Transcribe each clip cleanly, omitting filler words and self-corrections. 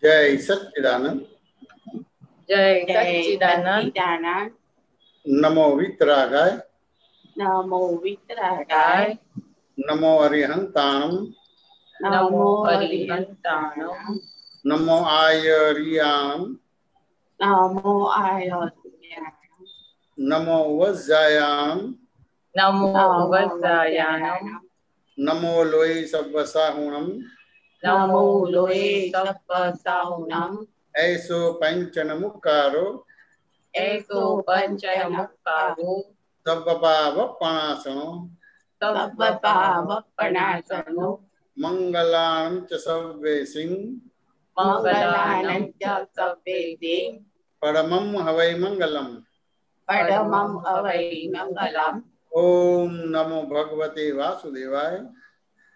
जय सच्चिदानंद। जय सच्चिदानंद। नमो वितरागाय। नमो वितरागाय। नमो अरिहंताणम। नमो अरिहंताणम। नमो आयरियाणम। नमो आयरियाणम। नमो वज्जायाणम। नमो वज्जायाणम। नमो लोई सब्बसाहुणम। नमो लोए सब्बसाहुणम। ऐसो पंचन मुक्कारो। ऐसो पंचन मुक्कारो। सब्बपावपणासनो। सब्बपावपणासनो। मंगलानं च सर्वेसिं। मंगलानं च सर्वेसिं। परमं हवै मंगलम्। परमं हवै मंगलम्। ओम नमो भगवते वासुदेवाय।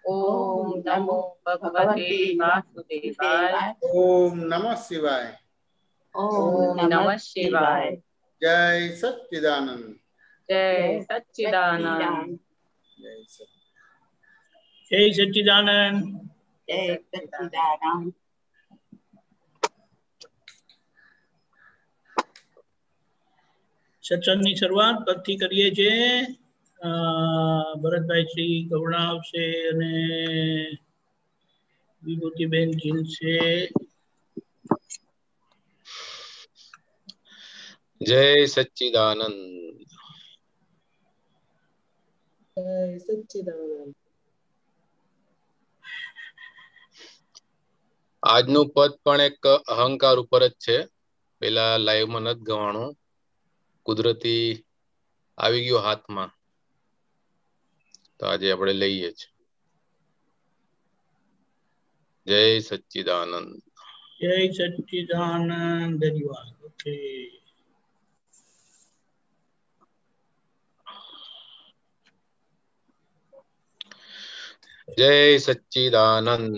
ओम नमो भगवते वासुदेवाय। ओम नमः शिवाय। ओम नमः शिवाय। जय सच्चिदानंद। जय सच्चिदानंद। जय सच्चिदानंद। जय सच्चिदानंद। સત્સંગની શરૂઆત પરથી કરીએ છીએ. ભરતભાઈ શ્રી કરુણાવશે અને વિભૂતિબેન ઝીલશે. जय सच्चिदानंद। जय सच्चिदानंद। આજનું પદ પણ એક અહંકાર ઉપર જ છે. પેલા લાઈવમાં નથી ગવાણું, કુદરતી આવી ગયો હાથમાં, તો આજે આપણે લઈએ છીએ. જય સચ્ચિદાનંદ. જય સચ્ચિદાનંદ. ધન્યવાદ. ઓકે. જય સચ્ચિદાનંદ.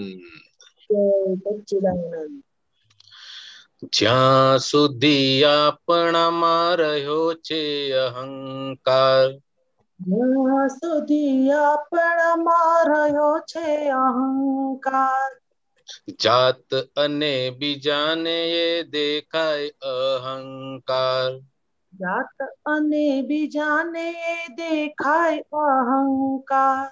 જય સચ્ચિદાનંદ. જ્યાં સુધી આપણામાં રહ્યો છે અહંકાર, જ્યાં સુધી આપણામાં રહ્યો છે અહંકાર, જાત અને બીજાને એ દેખાય અહંકાર, જાત અને બીજાને દેખાય અહંકાર,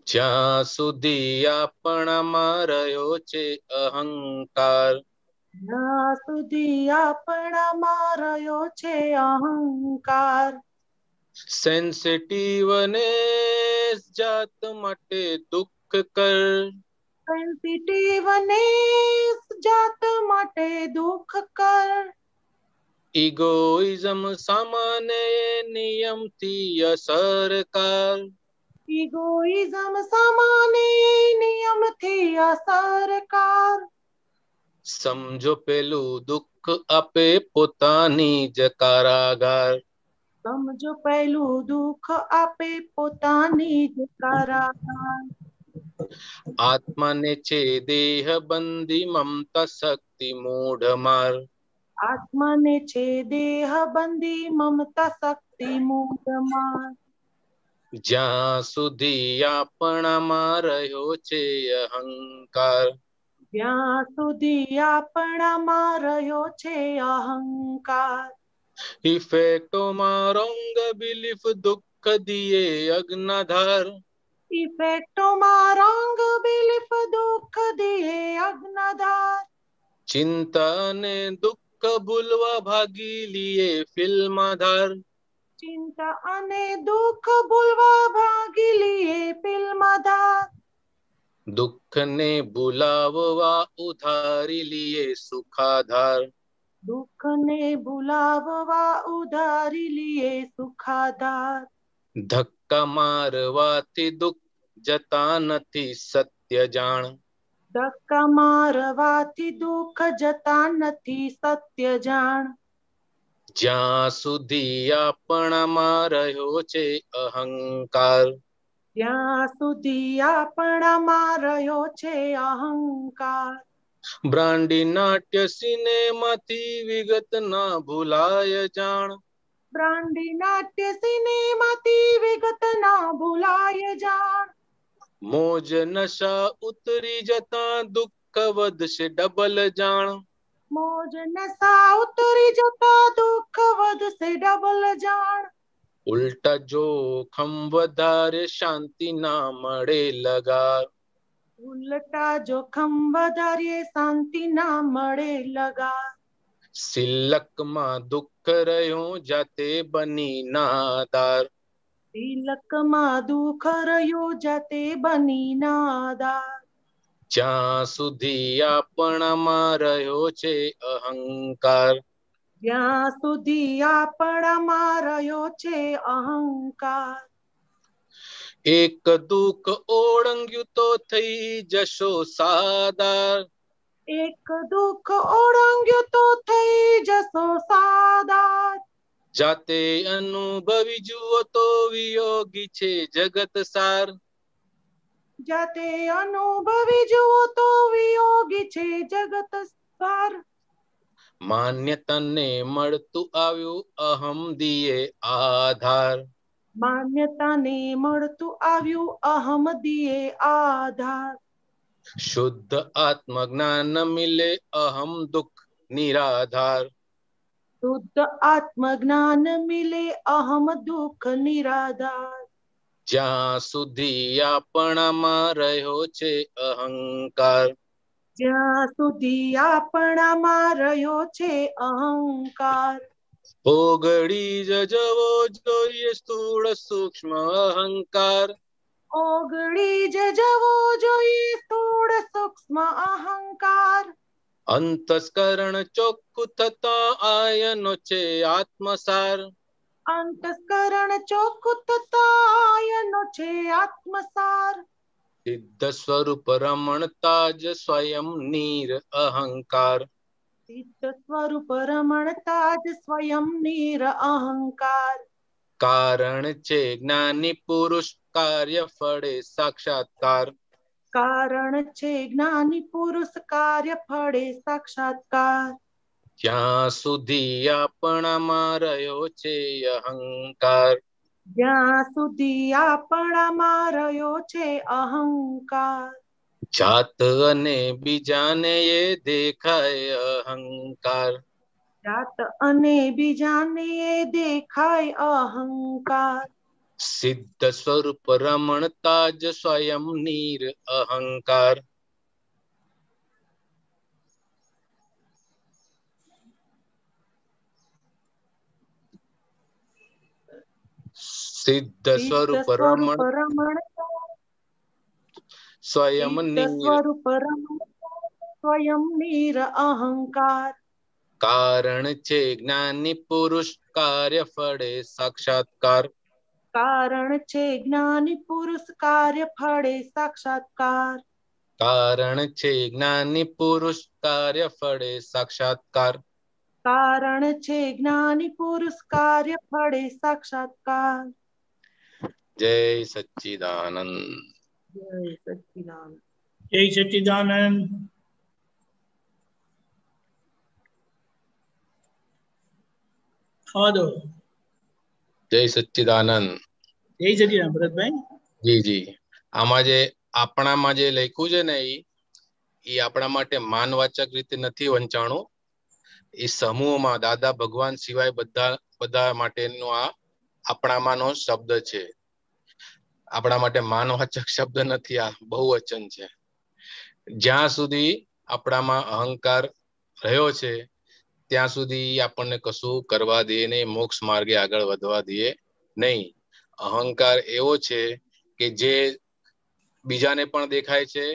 જ્યાં સુધી આપણામાં રહ્યો છે અહંકાર, જ્યાં સુધી આપણામાં રહ્યો છે અહંકાર, સેન્સિટિવ ને જાત માટે દુઃખ કર, સેન્સિટિવ ને જાત માટે દુઃખ કર, ઇગોઇઝમ સામાન્ય નિયમથી અસરકાર, ઇગોઇઝમ સામાન્ય નિયમથી અસરકાર, સમજો પેલું દુઃખ આપે પોતાની જ કારાગાર, સમજો પહેલું દુઃખ આપે પોતાની જ કારાગાર, આત્માને છે દેહ બંધી મમતા શક્તિ મૂઢ માર, આત્માને છે દેહ બંધી મમતા શક્તિ મૂઢ માર, જ્યાં સુધી આપણામાં રહ્યો છે અહંકાર, જ્યાં સુધી આપણામાં રહ્યો છે અહંકાર, ઇફેક્ટોમાં રોંગ બિલીફ દુઃખ દિયે અજ્ઞાધાર, ઇફેક્ટોમાં રોંગ બિલીફ દુઃખ દિયે અજ્ઞાધાર, ચિંતા ને દુઃખ ભૂલવા ભાગી લીએ ફિલ્માધાર, ચિંતા અને દુઃખ ભૂલવા ભાગી લીએ ફિલ્માધાર, દુઃખને ભૂલાવવા ઉધારી લીએ સુખાધાર, દુઃખને ભૂલાવવા ઉધારી લીએ સુખાધાર, ધક્કા મારવાથી દુઃખ જતા નથી સત્ય જાણ, ધક્કા મારવાથી દુઃખ જતા નથી સત્ય જાણ, જ્યાં સુધી આપણામાં રહ્યો છે અહંકાર, ત્યાં સુધી આપણામાં રહ્યો છે અહંકાર, બ્રાંડી નાટ્ય સિનેમાથી વિગત ના ભૂલાય જાણ, બ્રાંડી નાટ્ય સિનેમાથી વિગત ના ભૂલાય જાણ, મોજ નશા ઉતરી જતા દુઃખ વધશે ડબલ જાણ મોજ નશા ઉતરી જતા દુઃખ વધશે ડબલ જાણ ઉલટા જોખમ વધારે શાંતિ ના મળે લગાર ઉલટા જોખમ વધારીએ શાંતિ ના મળે લગા સિલકમાં દુઃખ રહ્યું જાતે બની નાદાર તિલકમાં દુઃખ રહ્યું જાતે બની નાદાર જ્યાં સુધી આપણામાં રહ્યો છે અહંકાર જ્યાં સુધી આપણામાં રહ્યો છે અહંકાર એક દુઃખ ઓળંગ્યું તો થઈ જશો સાદાર એક દુઃખ ઓળંગ્યું તો થઈ જશો સાદાર જાતે અનુભવી જુઓ તો વિયોગી છે જગત સાર જાતે અનુભવી જુઓ તો વિયોગી છે જગત સાર માન્યતાને મળતું આવ્યું અહમ દિયે આધાર માન્યતાને મળતું આવ્યું અહમ દિયે આધાર શુદ્ધ આત્મજ્ઞાન મિલે અહમ દુઃખ નિરાધાર શુદ્ધ આત્મજ્ઞાન મિલે અહમ દુઃખ નિરાધાર જ્યાં સુધી આપણામાં રહ્યો છે અહંકાર જ્યાં સુધી આપણામાં રહ્યો છે અહંકાર ઓગળી જવો જોઈએ સ્થૂળ સૂક્ષ્મ અહંકાર ઓગળી જવો જોઈએ સ્થૂળ સૂક્ષ્મ અહંકાર અંતસ્કરણ ચોખ્ખું થતા આયનો છે આત્મસાર અંતસ્કરણ ચોખ્ખું થતા આયનો છે આત્મસાર સિદ્ધ સ્વરૂપ રમણતા જ સ્વયં નીર અહંકાર સિદ્ધ સ્વરૂપ રમણતા જ સ્વયં નીર અહંકાર કારણ છે જ્ઞાની પુરુષ કાર્ય ફળે સાક્ષાત્કાર કારણ છે જ્ઞાની પુરુષ કાર્ય ફળે સાક્ષાત્કાર જ્યાં સુધી આપણામાં રહ્યો છે અહંકાર જ્યાં સુધી આપણામાં રહ્યો છે અહંકાર જાત અને બીજાને એ દેખાય અહંકાર જાત અને બીજાને દેખાય અહંકાર સિદ્ધ સ્વરૂપ રમણતા જ સ્વયં નીર અહંકાર સિદ્ધ સ્વરૂપ રમણતા સ્વયં નીર અહંકાર કારણ છે જ્ઞાની પુરુષ કાર્ય ફળે સાક્ષાત્કાર કારણ છે જ્ઞાની પુરુષ કાર્ય ફળે સાક્ષાત્કાર કારણ છે જ્ઞાની પુરુષ કાર્ય ફળે સાક્ષાત્કાર કારણ છે જ્ઞાની પુરુષ કાર્ય ફળે સાક્ષાત્કાર જય સચ્ચિદાનંદ જય સચ્ચિદાનંદ જય સચ્ચિદાનંદ ખાવા દો જય સચ્ચિદાનંદ જય સચ્ચિદાનંદ ભરતભાઈ જી જી આમાં જે આપણામાં જે લખ્યું છે ને એ આપણા માટે માનવાચક રીતે નથી વંચાણું એ સમૂહમાં દાદા ભગવાન સિવાય બધા માટેનો આ આપણામાંનો શબ્દ છે આપણા માટે માનવાચક શબ્દ નથી આ બહુવચન છે જ્યાં સુધી આપણામાં અહંકાર રહ્યો છે ત્યાં સુધી આપણને કશું કરવા દે નહીં મોક્ષ માર્ગે આગળ વધવા દે નહીં અહંકાર એવો છે કે જે બીજાને પણ દેખાય છે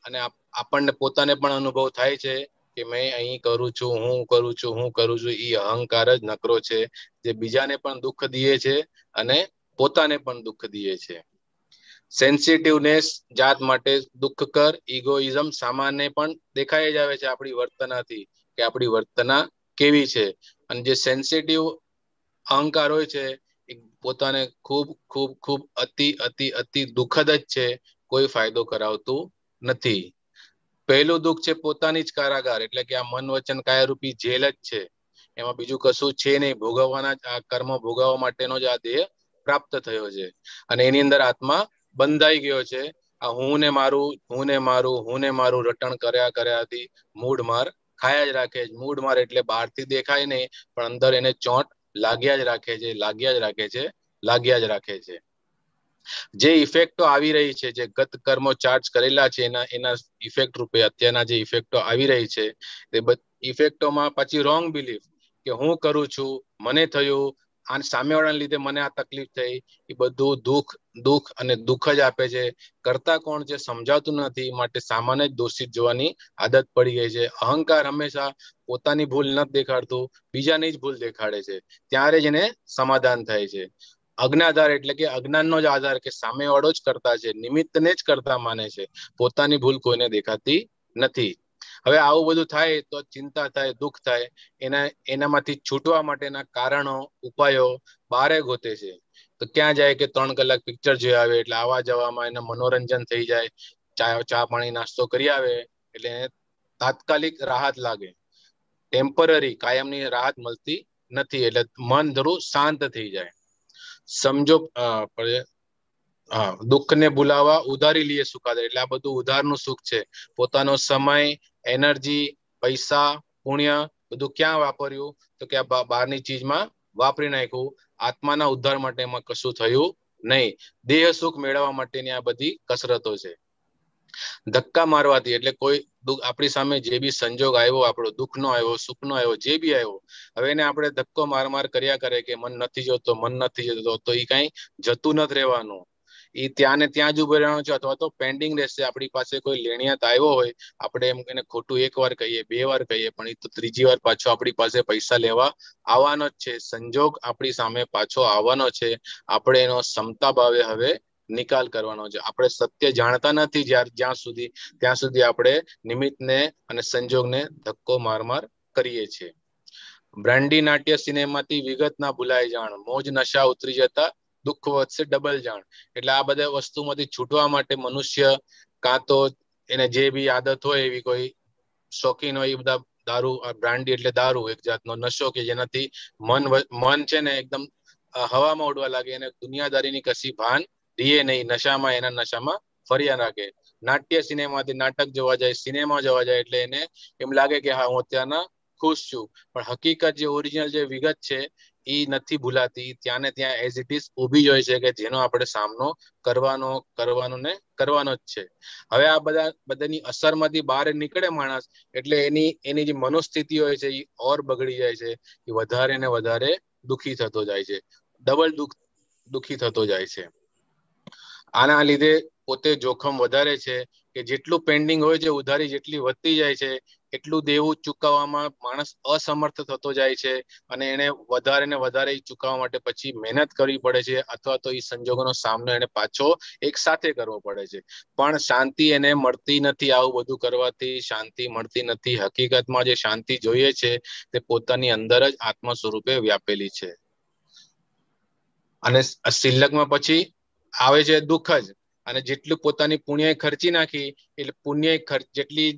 અને આપણને પોતાને પણ અનુભવ થાય છે કે મેં અહીં કરું છું હું કરું છું એ અહંકાર જ નકરો છે જે બીજાને પણ દુઃખ દે છે અને પોતાને પણ દુઃખ દે છે સેન્સિટિવનેસ જાત માટે દુઃખ કર ઇગોઇઝમ સામાન્ય પણ દેખાઈ જ આવે છે આપણી વર્તનાથી કે આપણી વર્તના કેવી છે અને જે સેન્સિટિવ અહંકાર હોય છે એ પોતાને ખૂબ ખૂબ ખૂબ અતિ દુઃખદ જ છે કોઈ ફાયદો કરાવતું નથી પહેલું દુઃખ છે પોતાની જ કારાગાર એટલે કે આ મન વચન કાયારૂપી જેલ જ છે એમાં બીજું કશું છે નહીં ભોગવવાના આ કર્મ ભોગવવા માટેનો જ આ દેહ પ્રાપ્ત થયો છે અને એની અંદર આત્મા બંધાઈ ગયો છે આ હું ને મારું રટણ કર્યાથી મૂડ માર ખાયા જ રાખે છે. મૂડ માર એટલે બહારથી દેખાય નહીં, પણ અંદર એને ચોંટ લાગ્યા જ રાખે છે. જે ઇફેક્ટો આવી રહી છે, જે ગત કર્મો ચાર્જ કરેલા છે, એના ઇફેક્ટ રૂપે અત્યારના જે ઇફેક્ટો આવી રહી છે, તે ઇફેક્ટોમાં પછી રોંગ બિલીફ કે હું કરું છું, મને થયું, આ સામેવાળાને લીધે મને આ તકલીફ થઈ, એ બધું દુઃખ અને દુઃખ જ આપે છે. કરતા કોણ છે સમજાતું નથી, માટે સામાન્ય જ દોષિત જોવાની આદત પડી ગઈ છે. અહંકાર હંમેશા પોતાની ભૂલ નથી દેખાડતું, બીજાની જ ભૂલ દેખાડે છે, ત્યારે જ એને સમાધાન થાય છે. અજ્ઞાધાર એટલે કે અજ્ઞાનનો જ આધાર, કે સામેવાળો જ કરતા છે, નિમિત્તને જ કરતા માને છે, પોતાની ભૂલ કોઈને દેખાતી નથી. હવે આવું બધું થાય તો ચિંતા થાય, દુઃખ થાય. એનામાંથી છૂટવા માટેના કારણો, ઉપાયો બારે ગોતે છે. તો ક્યાં જાય કે 3 કલાક પિક્ચર જોઈ આવે એટલે આવા જવામાં એને મનોરંજન થઈ જાય, ચા પાણી નાસ્તો કરી આવે એટલે એને તાત્કાલિક રાહત લાગે, ટેમ્પરરી કાયમની રાહત મળતી નથી, એટલે મન થોડું શાંત થઈ જાય. સમજો દુઃખને ભૂલાવા ઉધારી લઈએ સુખાદા, એટલે આ બધું ઉધારનું સુખ છે. પોતાનો સમય, એનર્જી, પૈસા, પુણ્ય બધું ક્યાં વાપર્યું, તો કે આ બહારની ચીજમાં વાપરી નાખ્યું. આત્માના ઉદ્ધાર માટે એમાં કશું થયું નહીં. દેહ સુખ મેળવવા માટેની આ બધી કસરતો છે. ધક્કા મારવાથી એટલે કોઈ આપણી સામે જે બી સંજોગ આવ્યો, આપણો દુઃખનો આવ્યો, સુખનો આવ્યો, જે બી આવ્યો, હવે એને આપણે ધક્કો માર કર્યા કરે કે મન નથી જતો, તો એ કઈ જતું નથી રહેવાનું. એ ત્યાં ને ત્યાં જ ઉભો રહેવાનો છે, અથવા તો પેન્ડિંગ રહેશે. આપણી પાસે કોઈ લેણિયાત આવ્યો હોય, આપણે એમ એને ખોટું 1 વાર કહીએ, 2 વાર કહીએ, પણ એ તો 3જી વાર પાછો આપણી પાસે પૈસા લેવા આવવાનો જ છે. સંજોગ આપણી સામે પાછો આવવાનો છે. આપણે એનો ક્ષમતા ભાવે હવે નિકાલ કરવાનો છે. આપણે સત્ય જાણતા નથી ત્યાં સુધી આપણે નિમિત્તને અને સંજોગને ધક્કો માર કરીએ છીએ. બ્રાંડી નાટ્ય સિનેમાથી વિગત ના ભૂલાય જાણ, મોજ નશા ઉતરી જતા દુઃખ વધશે ડબલ જાણ. એટલે આ બધા વસ્તુમાંથી છૂટવા માટે મનુષ્ય કાં તો એને જે બી આદત હોય, એવી કોઈ શોખીન હોય, એ બધા દારૂ, બ્રાંડી એટલે દારૂ, એક જાતનો નશો કે જેનાથી મન છે ને એકદમ હવામાં ઉડવા લાગે, એને દુનિયાદારીની કશી ભાન રીએ નહીં, એના નશામાં ફર્યા રાખે. નાટ્ય સિનેમાથી નાટક જોવા જાય, સિનેમા જોવા જાય, એટલે એને એમ લાગે કે હા, હું અત્યારના ખુશ છું, પણ હકીકત જે ઓરિજિનલ જે વિગત છે એ નથી ભૂલાતી. ત્યાં ને ત્યાં એઝ ઇટ ઇઝ ઊભી જ હોય છે, કે જેનો આપણે સામનો કરવાનો જ છે. હવે આ બધાની અસરમાંથી બહાર નીકળે માણસ, એટલે એની જે મનોસ્થિતિ હોય છે એ ઓર બગડી જાય છે. એ વધારે ને વધારે દુઃખી થતો જાય છે, ડબલ દુઃખી થતો જાય છે. આના લીધે પોતે જોખમ વધારે છે, કે જેટલું પેન્ડિંગ હોય છે, ઉધારી જેટલી વધતી જાય છે, એટલું દેવું ચૂકવવામાં માણસ અસમર્થ થતો જાય છે, અને એને વધારે ને વધારે ચૂકવવા માટે પછી મહેનત કરવી પડે છે, અથવા તો એ સંજોગોનો સામનો એને પાછો એક સાથે કરવો પડે છે. પણ શાંતિ એને મળતી નથી. આવું બધું કરવાથી શાંતિ મળતી નથી. હકીકતમાં જે શાંતિ જોઈએ છે તે પોતાની અંદર જ આત્મ સ્વરૂપે વ્યાપેલી છે. અને શિલ્લકમાં પછી આવે છે દુઃખ જ. અને જેટલું પોતાની પુણ્ય ખર્ચી નાખી, એટલે પુણ્ય જેટલી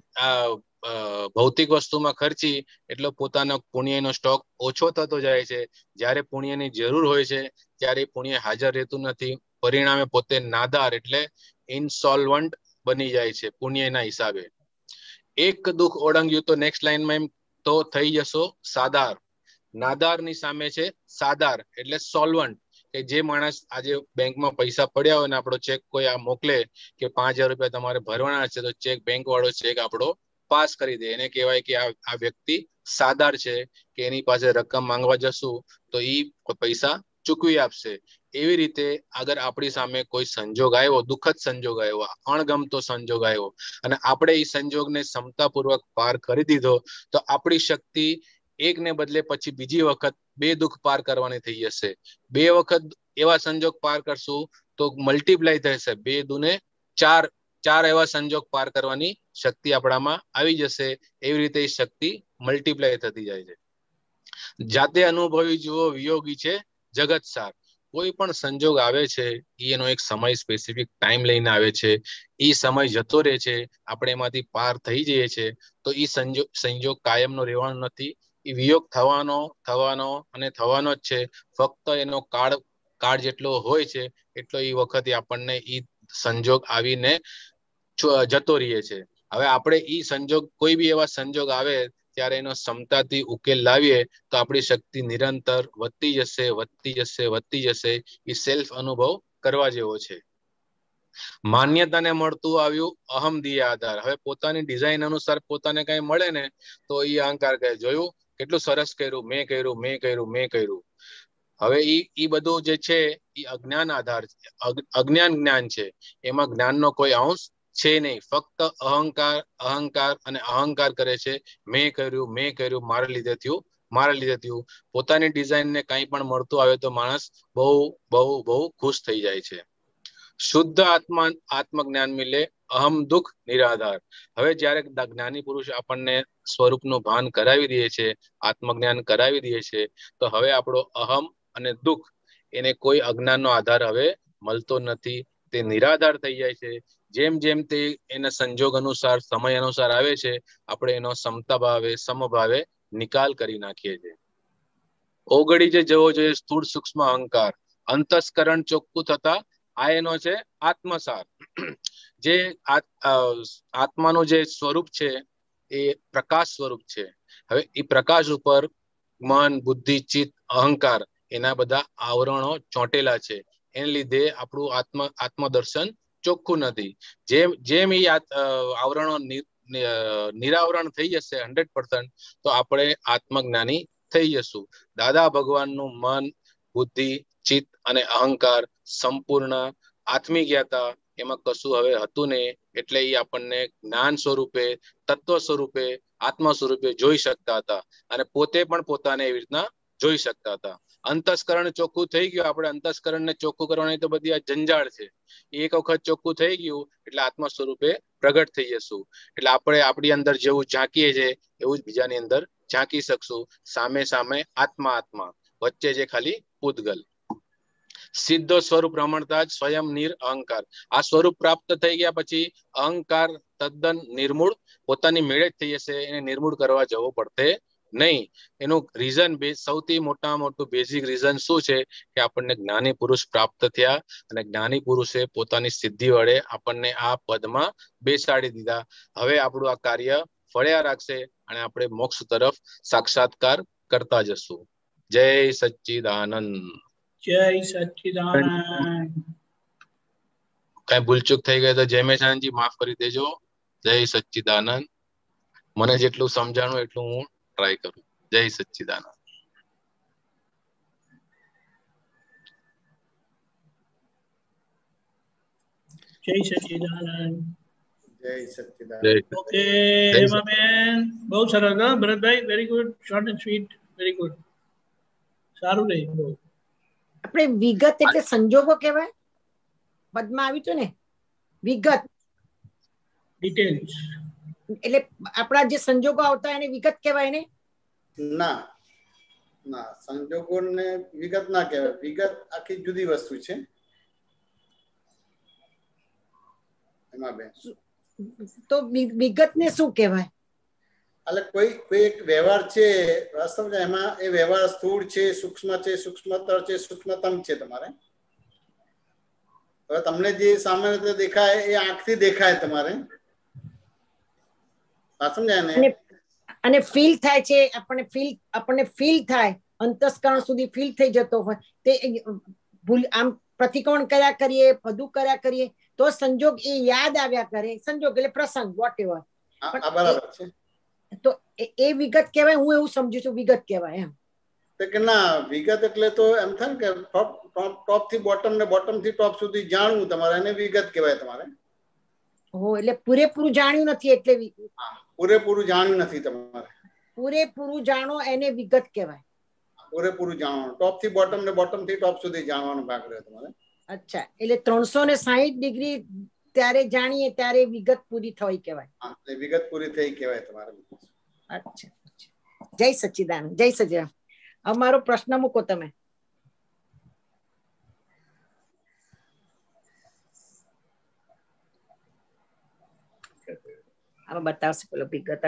ભૌતિક વસ્તુમાં ખર્ચી, એટલો પોતાનો પુણ્યનો સ્ટોક ઓછો થતો જાય છે. જ્યારે પુણ્યની જરૂર હોય છે ત્યારે પુણ્ય હાજર રહેતું નથી. પરિણામે પોતે નાદાર એટલે ઇનસોલ્વન્ટ બની જાય છે પુણ્યના હિસાબે. એક દુઃખ ઓળંગ્યું તો નેક્સ્ટ લાઈનમાં એમ તો થઈ જશો સાદાર. નાદારની સામે છે સાદાર એટલે સોલ્વન્ટ, કે જે માણસ આજે બેંકમાં પૈસા પડ્યા હોય ને આપણો ચેક કોઈ આ મોકલે કે 5000 રૂપિયા તમારે ભરવાના છે, તો ચેક બેંક વાળો ચેક આપણો પાસ કરી દે. એને કહેવાય કે આ વ્યક્તિ સાદાર છે, કે એની પાસે રકમ માંગવા જશું તો એ પૈસા ચૂકવી આપશે. એવી રીતે અગર આપણી સામે કોઈ સંજોગ આવ્યો, દુઃખદ સંજોગ આવ્યો, અણગમતો સંજોગ આવ્યો, અને આપણે એ સંજોગને ક્ષમતાપૂર્વક પાર કરી દીધો, તો આપણી શક્તિ એકને બદલે પછી બીજી વખત 2 દુઃખ પાર કરવાની થઈ જશે. 2 વખત એવા સંજોગ પાર કરશું તો મલ્ટીપ્લાય થશે. 2 દુને 4 એવા સંજોગ પાર કરવાની શક્તિ આપણામાં આવી જશે. એવી રીતે એ શક્તિ મલ્ટીપ્લાય થતી જાય છે. જાતે અનુભવી જુઓ વિયોગી છે જગત સાર. કોઈ પણ સંજોગ આવે છે એનો એક સમય સ્પેસિફિક ટાઈમ લઈને આવે છે. એ સમય જતો રહે છે, આપણે એમાંથી પાર થઈ જઈએ છીએ. તો એ સંજોગ કાયમનો રહેવાનો નથી. એ વિયોગ થવાનો જ છે. ફક્ત એનો કાળ જેટલો હોય છે એટલો એ વખતે આપણને એ સંજોગ આવીને જતો રહે છે. હવે આપણે ઈ સંજોગ, કોઈ બી એવા સંજોગ આવે ત્યારે એનો ક્ષમતાથી ઉકેલ લાવીએ તો આપણી શક્તિ નિરંતર વધતી જશે, વધતી જશે, વધતી જશે. એ સેલ્ફ અનુભવ કરવા જેવો છે. માન્યતાને મળતું આવ્યું અહમ દિયા આધાર. હવે પોતાની ડિઝાઇન અનુસાર પોતાને કઈ મળે ને તો એ અહંકાર કહે, જોયું કેટલું સરસ કર્યું, મેં કર્યું, મેં કર્યું, મેં કર્યું. હવે ઈ બધું જે છે એ અજ્ઞાન આધાર છે, અજ્ઞાન જ્ઞાન છે. એમાં જ્ઞાનનો કોઈ અંશ છે નહીં. ફક્ત અહંકાર, અહંકાર અને અહંકાર કરે છે. મેં કર્યું, મેં કર્યું, મારા લીધે થયું, મારા લીધે થયું. પોતાની ડિઝાઇનને કંઈ પણ મળતું આવે તો માણસ બહુ બહુ બહુ ખુશ થઈ જાય છે. શુદ્ધ આત્મજ્ઞાન મિલે, અહમ દુઃખ નિરાધાર. હવે જ્યારે જ્ઞાની પુરુષ આપણને સ્વરૂપનું ભાન કરાવી દે છે, આત્મજ્ઞાન કરાવી દે છે, તો હવે આપણો અહમ અને દુઃખ એને કોઈ અજ્ઞાનનો આધાર હવે મળતો નથી. તે નિરાધાર થઈ જાય છે. જેમ જેમ તે એના સંજોગ અનુસાર, સમય અનુસાર આવે છે, આપણે એનો સમતા ભાવે, સમભાવે નિકાલ કરી નાખીએ છીએ. ઓગળી જવો જોઈએ સ્થૂળ સૂક્ષ્મ અહંકાર. અંતસ્કરણ ચોખ્ખું થતા આ એનો છે આત્મસાર. જે આત્માનું જે સ્વરૂપ છે એ પ્રકાશ સ્વરૂપ છે. હવે એ પ્રકાશ ઉપર મન, બુદ્ધિ, ચિત્ત, અહંકાર એના બધા આવરણો ચોંટેલા છે. એને લીધે આપણું આત્મદર્શન ચોખ્ખું નથી. જેમ એ આવરણો નિરાવરણ થઈ જશે 100%, તો આપણે આત્મજ્ઞાની થઈ જશું. દાદા ભગવાનનું મન, બુદ્ધિ, ચિત્ત અને અહંકાર સંપૂર્ણ આત્મી જ્ઞાતા, એમાં કશું હવે હતું નહીં. એટલે એ આપણને જ્ઞાન સ્વરૂપે, તત્વ સ્વરૂપે, આત્મા સ્વરૂપે જોઈ શકતા હતા અને પોતે પણ પોતાને એવી રીતના જોઈ શકતા હતા. અંતસ્કરણ ચોખ્ખું થઈ ગયું. આપણે અંતસ્કરણને ચોખ્ખું કરવાની તો બધી આ જંજાળ છે. એક વખત ચોખ્ખું થઈ ગયું એટલે આત્મા સ્વરૂપે પ્રગટ થઈ જશું. એટલે આપણે આપણી અંદર જેવું ઝાંકીએ છીએ એવું જ બીજાની અંદર ઝાંકી શકશું. સામે સામે આત્મા આત્મા, વચ્ચે જે ખાલી પૂતગલ. સિદ્ધ સ્વરૂપ રમણતા જ સ્વયં અહંકાર. આ સ્વરૂપ પ્રાપ્ત થઈ ગયા પછી અહંકાર તદ્દન નિર્મૂળ, પોતાની મેળે જ થઈ જશે. એને નિર્મૂળ કરવા જવો પડશે નહીં. એનું રીઝન, સૌથી મોટું બેઝિક રીઝન શું છે કે આપણને જ્ઞાની પુરુષ પ્રાપ્ત થયા અને જ્ઞાની પુરુષે પોતાની સિદ્ધિ વડે આપણને આ પદમાં બેસાડી દીધા. હવે આપણું આ કાર્ય ફળ્યા રાખશે અને આપણે મોક્ષ તરફ સાક્ષાત્કાર કરતા જશું. જય સચ્ચિદાનંદ. જય સચ્ચિદાનંદ. કઈ ભૂલચૂક થઈ ગઈ તો જય મેશાનજી માફ કરી દેજો. જય સચ્ચિદાનંદ. મને જેટલું સમજાણું એટલું હું ટ્રાય કરું. જય સચ્ચિદાનંદ. જય સચ્ચિદાનંદ. જય સચ્ચિદાનંદ. ઓકે હેમાબેન, બહુ સરસ. હા Bharatbhai, very good, short and sweet, very good. સારું રહ્યું. આપણે વિગત એટલે સંજોગો કહેવાય. પદમાં આવ્યું હતું ને વિગત, ડિટેલ્સ. એટલે આપણા જે સંજોગો આવતા એને વિગત કહેવાય ને? ના ના, સંજોગોને વિગત ના કહેવાય. વિગત આખી જુદી વસ્તુ છે. એમાં બેન તો વિગતને શું કહેવાય? એટલે કોઈ એક વ્યવહાર છે વાસ્તવમાં, એમાં એ વ્યવહાર સ્થૂળ છે, સૂક્ષ્મ છે, સૂક્ષ્મતર છે, સૂક્ષ્મતમ છે. તમારે હવે તમને જે સામાન્ય રીતે દેખાય એ આંખથી દેખાય તમારે, સમજાય ને? અને ફીલ થાય છે, આપણને ફીલ થાય, અંતસ્કરણ સુધી ફીલ થઈ જતો હોય તે આમ પ્રતિક્રમણ કર્યા કરીએ, બધું કર્યા કરીએ તો સંજોગ એ યાદ આવ્યા કરે. સંજોગ એટલે પ્રસંગ, વોટ એવર. બરાબર છે. તો એ વિગત કહેવાય. હું એવું સમજુ છું વિગત કહેવાય એમ. કે ના, વિગત એટલે તો એમ થાય ને કે ટોપ થી બોટમ ને બોટમ થી ટોપ સુધી જાણવું તમારે, એને વિગત કહેવાય તમારે. હો, એટલે પૂરેપૂરું જાણ્યું નથી એટલે પૂરેપૂરું જાણ્યું નથી તમારે. પૂરેપૂરું જાણો એને વિગત કહેવાય. પૂરેપૂરું જાણવાનું, ટોપ થી બોટમ ને બોટમ થી ટોપ સુધી જાણવાનો ભાગ રહ્યો તમારે. અચ્છા, એટલે 360 ડિગ્રી ત્યારે જાણીએ ત્યારે વિગત પૂરી થઈ કહેવાય. વિગત પૂરી થઈ કહેવાય તમારે. અચ્છા, જય સચ્ચિદાનંદ. જય સચ્ચિદાનંદ. અમારો પ્રશ્ન મૂકો તમે. આમાં બતાવશે પેલો વિગત.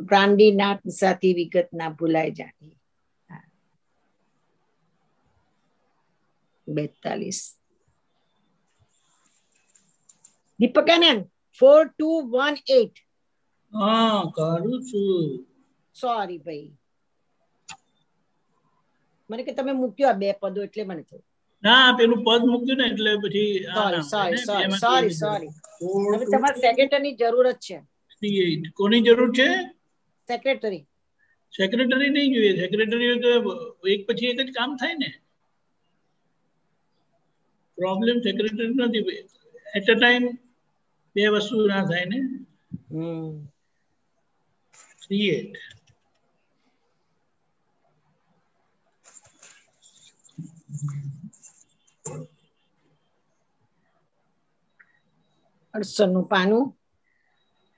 બ્રાંડી ના પીસાથી વિગત ના ભૂલાય જાણી. 42 દીપકાનંદ 4218. હા કરું છું. સોરી ભાઈ, મને કે તમે મૂક્યો આ બે પદો એટલે મને થયું. ના પેલું પદ મૂક્યું ને એટલે પછી સોરી. હવે તમારે સેક્રેટરીની જરૂરત છે. 38 કોની જરૂર છે? સેક્રેટરી. સેક્રેટરી નહીં જોઈએ. સેક્રેટરી તો એક પછી એક જ કામ થાય ને. પ્રોબ્લેમ સેક્રેટરી નથી. એટ અ ટાઈમ બે વસ્તુ ના થાય ને. 38 68 નું પાનું.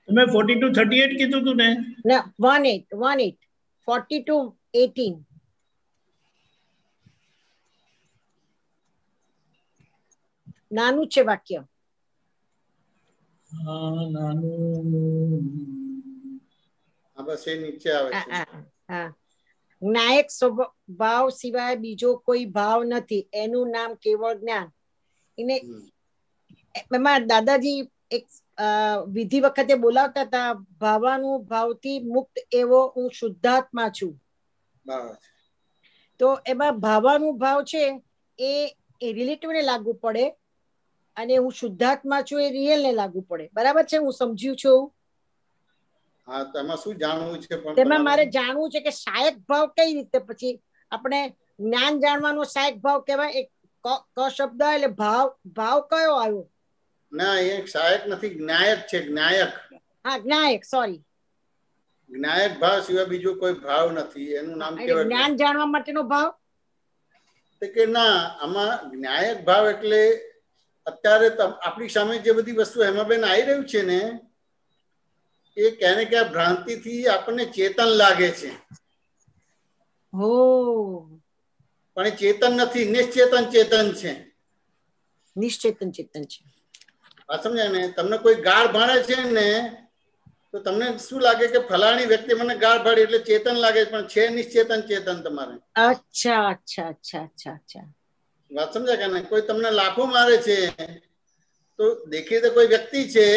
તમે 4238 કીધું તું ને? ના 18 4218. નાનું છે વાક્ય. બસ એ નીચે આવે છે. નાયક સ્વભાવ સિવાય બીજો કોઈ ભાવ નથી, એનું નામ કેવળ જ્ઞાન. એને એમાં દાદાજી એક વિધિ વખતે બોલાવતા હતા, ભાવાનું ભાવથી મુક્ત એવો હું શુદ્ધાત્મા છું. તો એમાં ભાવાનું ભાવ છે એ રિલેટિવ ને લાગુ પડે, અને હું શુદ્ધાત્મા છું એ રિયલ ને લાગુ પડે. બરાબર છે? હું સમજ્યું છું. હા, તેમાં શું જાણવું છે? પણ તેમાં મારે જાણવું છે કે સહાયક ભાવ કઈ રીતે, પછી આપણે જ્ઞાન જાણવાનો સહાયક ભાવ કહેવાય. એક ક શબ્દ એટલે ભાવ કયો આવ્યો? ના, એ સહાયક નથી, જ્ઞાયક છે. જ્ઞાયક. હા, જ્ઞાયક. સોરી, જ્ઞાયક ભાવ સિવાય બીજો કોઈ ભાવ નથી. એનું નામ કેવળ જ્ઞાન જાણવા માટેનો ભાવ. કે ના, આમાં જ્ઞાયક ભાવ એટલે અત્યારે આપણી સામે જે બધી વસ્તુ હેમાબેન આવી રહ્યું છે ને, એ ક્યાંને ક્યાં ભ્રાંતિ થી આપણને ચેતન લાગે છે. પણ એ ચેતન નથી, નિશ્ચેતન ચેતન છે. નિશ્ચેતન ચેતન છે. આ સમજાય ને? તમને કોઈ ગાળ ભાડે છે ને, તો તમને શું લાગે કે ફલાણી વ્યક્તિ મને ગાળ ભાડી એટલે ચેતન લાગે, પણ છે નિશ્ચેતન ચેતન તમારે. અચ્છા. વાત સમજાય કે નહીં? કોઈ તમને લાફો મારે છે તો દેખીતે કોઈ વ્યક્તિ છે,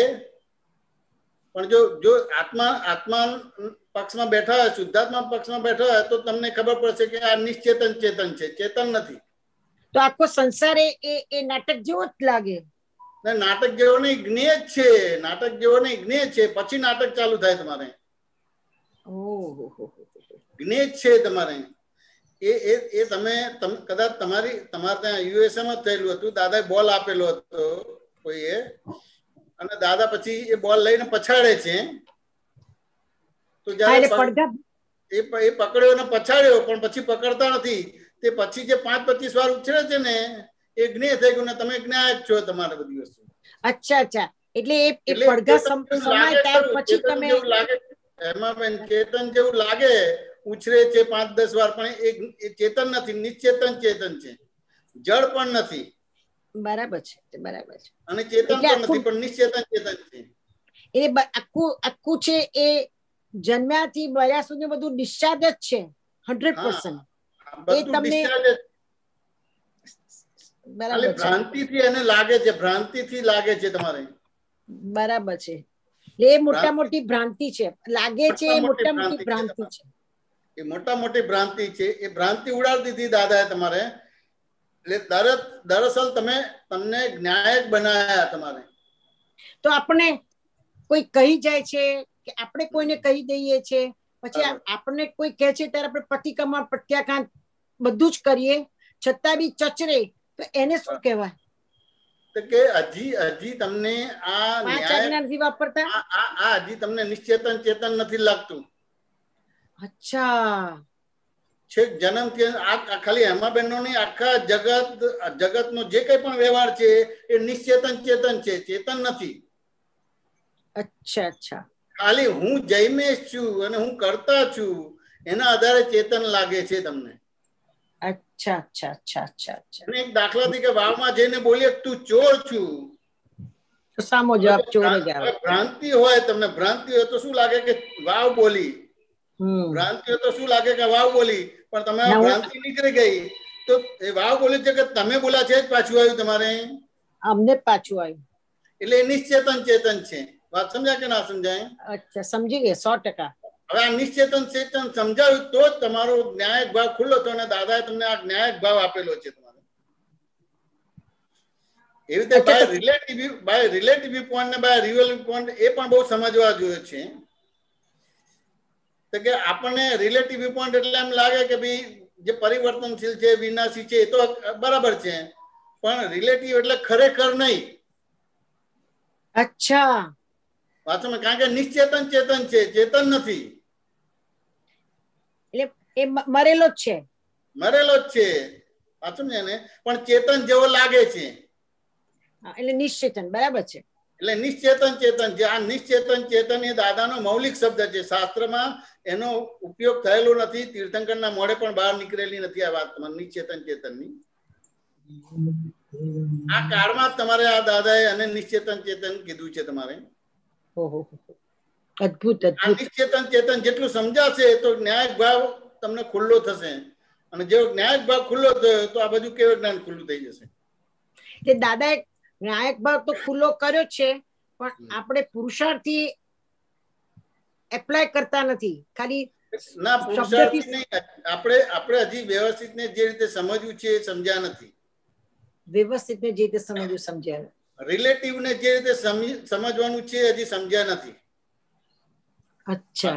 પણ જો આત્મા પક્ષમાં બેઠા હોય, શુદ્ધાત્મા પક્ષમાં બેઠા હોય, તો તમને ખબર પડશે કે આ નિશ્ચેતન ચેતન છે, ચેતન નથી. તો આખો સંસાર એ નાટક જેવો જ લાગે. નાટક જેવો નહીં, જ્ઞેય છે. નાટક જેવો નહીં, જ્ઞેય છે. પછી નાટક ચાલુ થાય તમારે. જ્ઞેય છે તમારે. એ તમે કદાચ તમારે ત્યાં યુએસએ માં થયેલું હતું. દાદાએ બોલ આપેલો હતો કોઈએ, અને દાદા પછી એ બોલ લઈને પછાડે છે. તો જયારે એ પકડ્યો ને પછાડ્યો, પણ પછી પકડતા નથી. તે પછી જે 5-25 વાર ઉછળે છે ને, એ જ્ઞેય થઈ ગયું ને તમે જ્ઞાયક છો. તમારે બધી વસ્તુ. અચ્છા. એટલે એ પડઘા સમાય ત્યાર પછી તમે એમાં બેન ચેતન જેવું લાગે, ઉછરે છે 5-10 વાર, પણ એ ચેતન નથી, નિશ્ચેતન ચેતન છે. જળ પણ નથી. બરાબર છે. અને ચેતન પણ નથી, પણ નિશ્ચેતન ચેતન છે. એ આખું છે એ જન્મ્યાથી મર્યા સુધી બધું ડિસ્ચાર્જ જ છે. 100%. એ તમને ભ્રાંતિથી એને લાગે છે. ભ્રાંતિથી લાગે છે તમારે. બરાબર છે. એ મોટા મોટી ભ્રાંતિ છે. લાગે છે એ મોટા મોટી ભ્રાંતિ છે. એ મોટા મોટી ભ્રાંતિ છે. એ ભ્રાંતિ ઉડાડી દીધી દાદાએ તમારે. એટલે દરઅસલ તમને જ્ઞાયક બનાયા તમારે. તો આપણે કોઈ કહી જાય છે કે આપણે કોઈને કહી દઈએ છે, પછી આપણને કોઈ કહે છે ત્યારે આપણે પ્રતિક્રમણ, પ્રત્યાઘાત બધું જ કરીએ, છતાં બી ચચરે, તો એને શું કહેવાય? તો કે હજી તમને આ નથી વાપરતા. હજી તમને નિશ્ચેતન ચેતન નથી લાગતું. અચ્છા. છેક જન્મથી આ ખાલી હેમાબેન નો નહીં, આખા જગત નો જે કઈ પણ વ્યવહાર છે એ નિશ્ચેતન ચેતન છે, ચેતન નથી. અચ્છા. ખાલી હું જૈમેશ છું અને હું કરતા છું, એના આધારે ચેતન લાગે છે તમને. અચ્છા. એક દાખલાથી કે વાવમાં જઈને બોલીએ તું ચોર છું, તો સામો જવાબ ચોર જ આવે. ભ્રાંતિ હોય, તમને ભ્રાંતિ હોય તો શું લાગે કે વાવ બોલી, ભ્રાંતિ હોય તો શું લાગે કે વાવ બોલી, પણ તમે ભ્રાંતિ નીકળી ગઈ તો એ વાવ બોલી છે કે તમે બોલા છે જ પાછું આવ્યું તમારે. અમને પાછું આવ્યું. એટલે એ નિશ્ચેતન ચેતન છે. વાત સમજાય કે ના સમજાય? અચ્છા, સમજી ગયા 100%. હવે આ નિશ્ચેતન ચેતન સમજાવ્યું તો જ તમારો ન્યાયિક ભાવ ખુલ્લો થયો અને દાદાએ તમને આ ન્યાયિક ભાવ આપેલો છે તમારે. એવી રીતે બાય રિલેટિવ પોઈન્ટ ને બાય રિયલ પોઈન્ટ એ પણ બહુ સમજવા જોઈએ છે. તો કે આપણને રિલેટિવ પોઈન્ટ એટલે એમ લાગે કે ભાઈ જે પરિવર્તનશીલ છે, વિનાશી છે, એ તો બરાબર છે, પણ રિલેટિવ એટલે ખરેખર નહીં. અચ્છા, વાંચો, કારણ કે નિશ્ચેતન ચેતન છે, ચેતન નથી. એટલે એ મરેલો જ છે. મરેલો જ છે, વાંચો ને, પણ ચેતન જેવો લાગે છે. એટલે નિશ્ચેતન, બરાબર છે. એટલે નિશ્ચેતન ચેતન છે. આ નિશ્ચેતન ચેતન એ દાદાનો મૌલિક શબ્દ છે. શાસ્ત્રમાં એનો ઉપયોગ થયેલો નથી. તીર્થંકરના મોઢે પણ બહાર નીકળેલી નથી આ વાત નિશ્ચેતન ચેતનની. આ કાળમાં તમારે આ દાદાએ અને નિશ્ચેતન ચેતન કીધું છે તમારે. ઓહો, અદ્ભુત આ અદ્ભુત. નિશ્ચેતન ચેતન જેટલું સમજાશે તો ન્યાયિક ભાવ તમને ખુલ્લો થશે, અને જેવો ન્યાયિક ભાવ ખુલ્લો થયો તો આ બધું કેવું જ્ઞાન ખુલ્લું થઈ જશે. એટલે દાદાએ ન્યાયિક ભાવ તો ખુલ્લો કર્યો છે, પણ આપણે પુરુષાર્થી એપ્લાય કરતા નથી. ખાલી ના, પુરુષાર્થી નહીં. આપણે હજી વ્યવસ્થિત ને જે રીતે સમજવું છે એ સમજ્યા નથી. વ્યવસ્થિત ને જે રીતે સમજવું સમજ્યા. રિલેટિવ ને જે રીતે સમજવાનું છે હજી સમજ્યા નથી. અચ્છા,